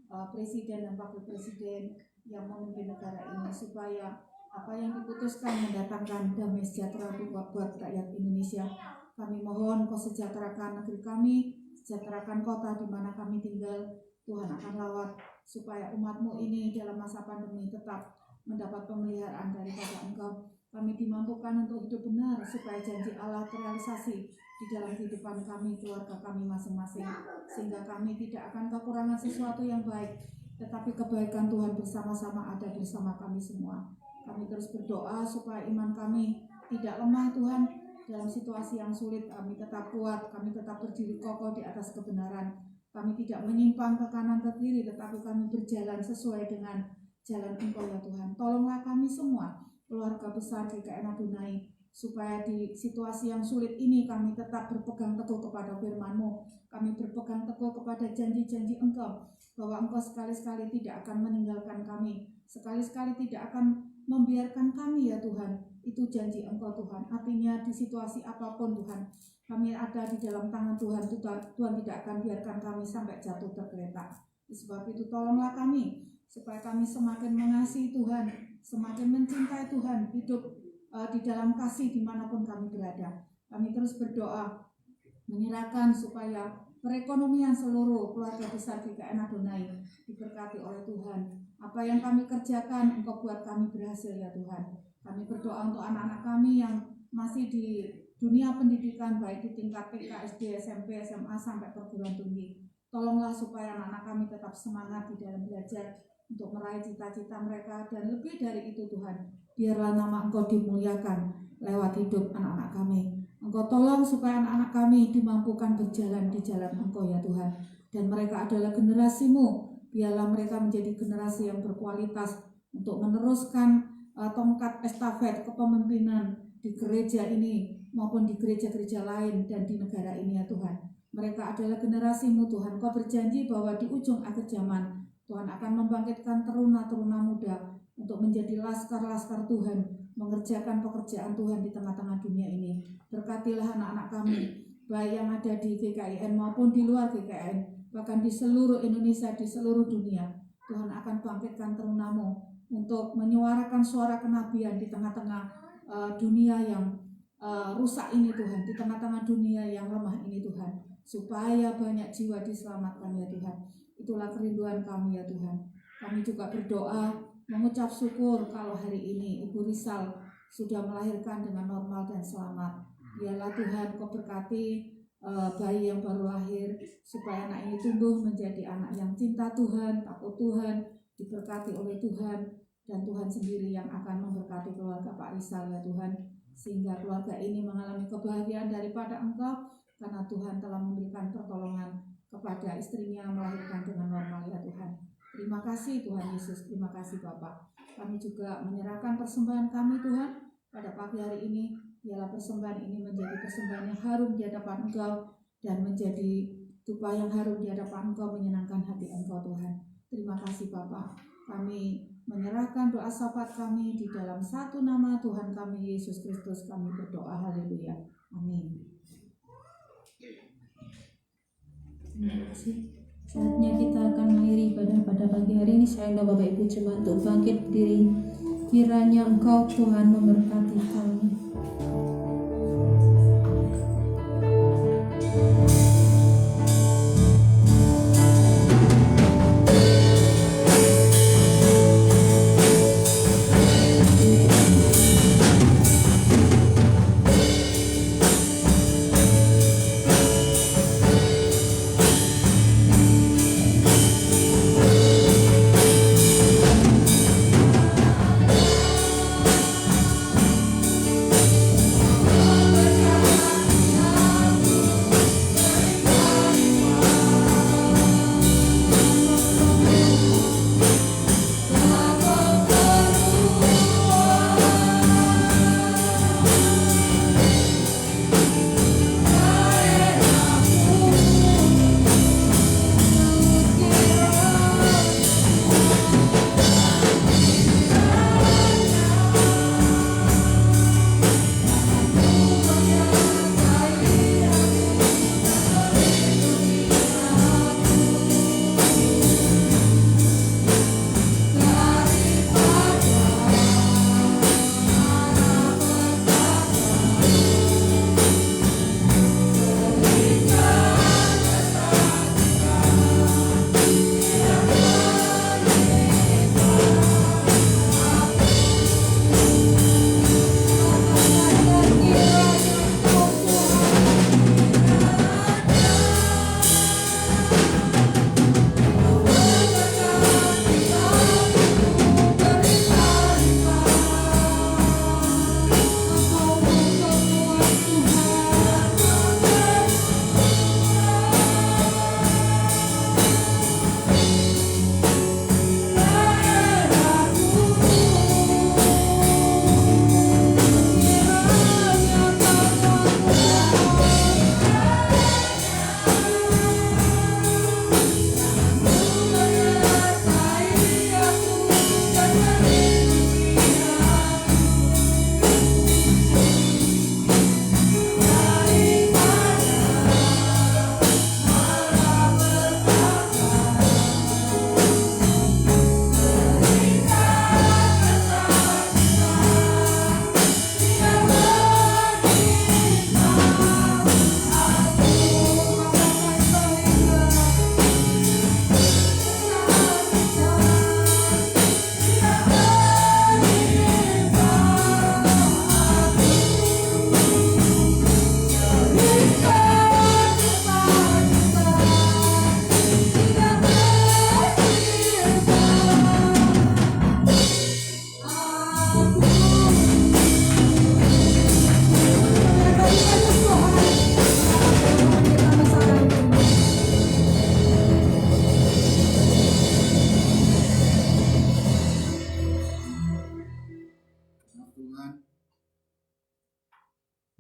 Presiden dan Wakil Presiden yang memimpin negara ini, supaya apa yang diputuskan mendatangkan damai sejahtera buat rakyat Indonesia. Kami mohon Kau sejahterakan negeri kami, sejahterakan kota di mana kami tinggal. Tuhan akan lawat supaya umat-Mu ini dalam masa pandemi tetap mendapat pemeliharaan daripada Engkau. Kami dimampukan untuk hidup benar supaya janji Allah terrealisasi di dalam kehidupan kami, keluarga kami masing-masing, sehingga kami tidak akan kekurangan sesuatu yang baik, tetapi kebaikan Tuhan bersama-sama ada bersama kami semua. Kami terus berdoa supaya iman kami tidak lemah Tuhan. Dalam situasi yang sulit kami tetap kuat, kami tetap berdiri kokoh di atas kebenaran. Kami tidak menyimpang ke kanan ke kiri, tetapi kami berjalan sesuai dengan jalan Engkau ya Tuhan. Tolonglah kami semua, keluarga besar GKN Adonai, supaya di situasi yang sulit ini kami tetap berpegang teguh kepada firman-Mu. Kami berpegang teguh kepada janji-janji Engkau, bahwa Engkau sekali-sekali tidak akan meninggalkan kami, sekali-sekali tidak akan membiarkan kami ya Tuhan. Itu janji Engkau Tuhan. Artinya di situasi apapun Tuhan, kami ada di dalam tangan Tuhan. Tuhan tidak akan biarkan kami sampai jatuh tergeletak. Sebab itu tolonglah kami, supaya kami semakin mengasihi Tuhan, semakin mencintai Tuhan, hidup di dalam kasih dimanapun kami berada. Kami terus berdoa, menyerahkan supaya perekonomian seluruh keluarga besar GKN Adonai diberkati oleh Tuhan. Apa yang kami kerjakan, Engkau buat kami berhasil ya Tuhan. Kami berdoa untuk anak-anak kami yang masih di dunia pendidikan, baik di tingkat TK, SD, SMP, SMA, sampai perguruan tinggi. Tolonglah supaya anak-anak kami tetap semangat di dalam belajar untuk meraih cita-cita mereka, dan lebih dari itu Tuhan, biarlah nama Engkau dimuliakan lewat hidup anak-anak kami. Engkau tolong supaya anak-anak kami dimampukan berjalan di jalan Engkau ya Tuhan, dan mereka adalah generasi-Mu. Biarlah mereka menjadi generasi yang berkualitas untuk meneruskan tongkat estafet kepemimpinan di gereja ini maupun di gereja-gereja lain dan di negara ini ya Tuhan. Mereka adalah generasi-Mu Tuhan. Kau berjanji bahwa di ujung akhir zaman Tuhan akan membangkitkan teruna-teruna muda untuk menjadi laskar-laskar Tuhan, mengerjakan pekerjaan Tuhan di tengah-tengah dunia ini. Berkatilah anak-anak kami, baik yang ada di GKIN maupun di luar GKIN, bahkan di seluruh Indonesia, di seluruh dunia. Tuhan akan bangkitkan teruna-Mu untuk menyuarakan suara kenabian di tengah-tengah dunia yang rusak ini Tuhan, di tengah-tengah dunia yang lemah ini Tuhan, supaya banyak jiwa diselamatkan ya Tuhan. Itulah kerinduan kami ya Tuhan. Kami juga berdoa mengucap syukur kalau hari ini Ibu Rizal sudah melahirkan dengan normal dan selamat. Biarlah Tuhan Kau berkati bayi yang baru lahir, supaya anak ini tumbuh menjadi anak yang cinta Tuhan, takut Tuhan, diberkati oleh Tuhan, dan Tuhan sendiri yang akan memberkati keluarga Pak Rizal ya Tuhan, sehingga keluarga ini mengalami kebahagiaan daripada Engkau, karena Tuhan telah memberikan pertolongan kepada istrinya melahirkan dengan normal ya Tuhan. Terima kasih Tuhan Yesus, terima kasih Bapak. Kami juga menyerahkan persembahan kami Tuhan pada pagi hari ini. Biarlah persembahan ini menjadi persembahan yang harum di hadapan Engkau, dan menjadi tupa yang harum di hadapan Engkau, menyenangkan hati Engkau Tuhan. Terima kasih Bapak. Kami menyerahkan doa syafaat kami di dalam satu nama Tuhan kami Yesus Kristus. Kami berdoa, haleluya, amin. Terima kasih. Saatnya kita akan mengakhiri ibadah pada pagi hari ini. Saya undang Bapak Ibu jemaat untuk bangkit berdiri. Kiranya Engkau Tuhan memberkati kami.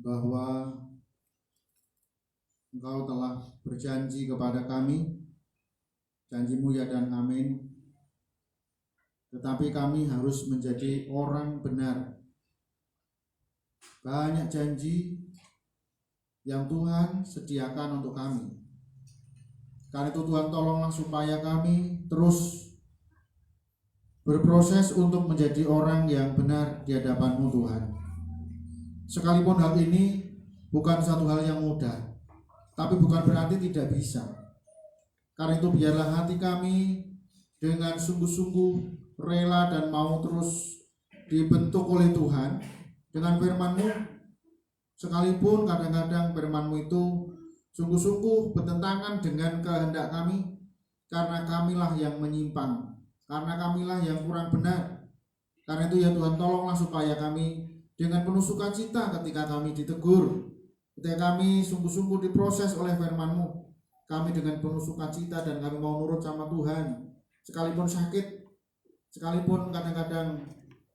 bahwa Engkau telah berjanji kepada kami, janji-Mu ya dan amin. Tetapi kami harus menjadi orang benar. Banyak janji yang Tuhan sediakan untuk kami. Karena itu Tuhan tolonglah supaya kami terus berproses untuk menjadi orang yang benar di hadapan-Mu Tuhan. Sekalipun hal ini bukan satu hal yang mudah, tapi bukan berarti tidak bisa. Karena itu biarlah hati kami dengan sungguh-sungguh rela dan mau terus dibentuk oleh Tuhan dengan firman-Mu, sekalipun kadang-kadang firman-Mu itu sungguh-sungguh bertentangan dengan kehendak kami, karena kamilah yang menyimpang, karena kamilah yang kurang benar. Karena itu ya Tuhan, tolonglah supaya kami dengan penuh sukacita ketika kami ditegur, ketika kami sungguh-sungguh diproses oleh firman-Mu, kami dengan penuh sukacita dan kami mau nurut sama Tuhan, sekalipun sakit, sekalipun kadang-kadang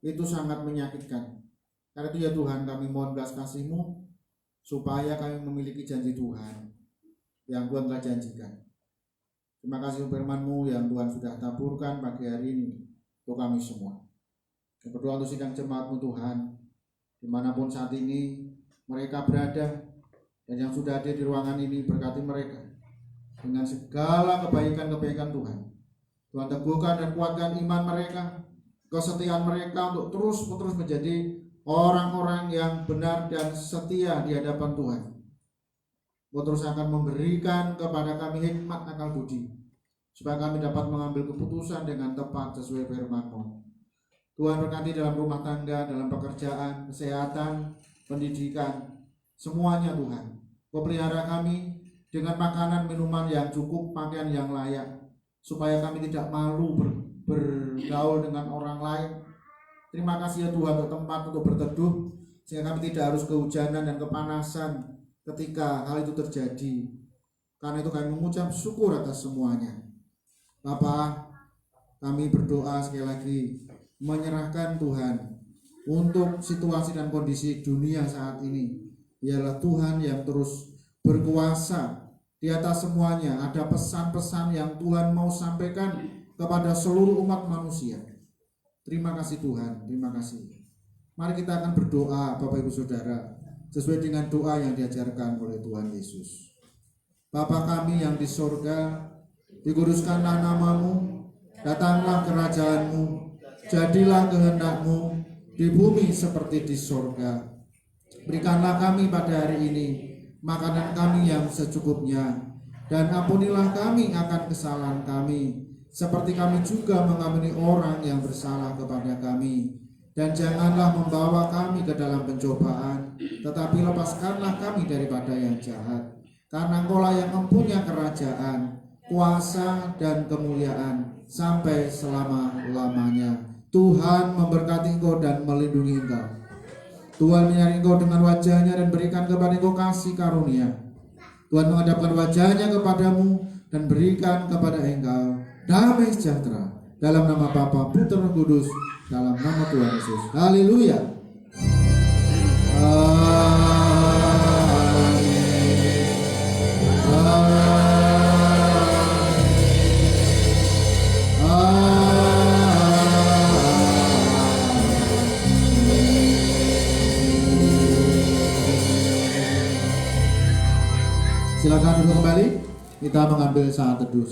itu sangat menyakitkan. Karena itu ya Tuhan, kami mohon belas kasih-Mu supaya kami memiliki janji Tuhan yang Tuhan telah janjikan. Terima kasih untuk firman-Mu yang Tuhan sudah taburkan pagi hari ini untuk kami semua. Dan berdoa untuk sidang jemaat-Mu Tuhan, dimanapun saat ini mereka berada, dan yang sudah hadir di ruangan ini, berkati mereka dengan segala kebaikan-kebaikan Tuhan. Tuhan teguhkan dan kuatkan iman mereka, kesetiaan mereka untuk terus-menerus menjadi orang-orang yang benar dan setia di hadapan Tuhan. Tuhan terus akan memberikan kepada kami hikmat akal budi, supaya kami dapat mengambil keputusan dengan tepat sesuai firman-Mu. Tuhan berkati dalam rumah tangga, dalam pekerjaan, kesehatan, pendidikan, semuanya Tuhan. Kau pelihara kami dengan makanan, minuman yang cukup, pakaian yang layak, supaya kami tidak malu bergaul dengan orang lain. Terima kasih ya Tuhan untuk tempat untuk berteduh, sehingga kami tidak harus kehujanan dan kepanasan ketika hal itu terjadi. Karena itu kami mengucap syukur atas semuanya. Bapa, kami berdoa sekali lagi, menyerahkan Tuhan untuk situasi dan kondisi dunia saat ini. Ialah Tuhan yang terus berkuasa di atas semuanya. Ada pesan-pesan yang Tuhan mau sampaikan kepada seluruh umat manusia. Terima kasih Tuhan, terima kasih. Mari kita akan berdoa Bapak Ibu Saudara, sesuai dengan doa yang diajarkan oleh Tuhan Yesus. Bapa kami yang di sorga, dikuduskanlah nama-Mu, datanglah kerajaan-Mu, jadilah kehendak-Mu di bumi seperti di sorga. Berikanlah kami pada hari ini makanan kami yang secukupnya, dan ampunilah kami akan kesalahan kami, seperti kami juga mengampuni orang yang bersalah kepada kami. Dan janganlah membawa kami ke dalam pencobaan, tetapi lepaskanlah kami daripada yang jahat. Karena Engkau-lah yang mempunyai kerajaan, kuasa, dan kemuliaan sampai selama-lamanya. Tuhan memberkati Engkau dan melindungi Engkau. Tuhan menyertai Engkau dengan wajah-Nya dan berikan kepada Engkau kasih karunia. Tuhan menghadapkan wajah-Nya kepadamu dan berikan kepada Engkau damai sejahtera. Dalam nama Bapa, Putra, Roh Kudus, dalam nama Tuhan Yesus. Haleluya. Silakan duduk kembali. Kita mengambil saat teduh.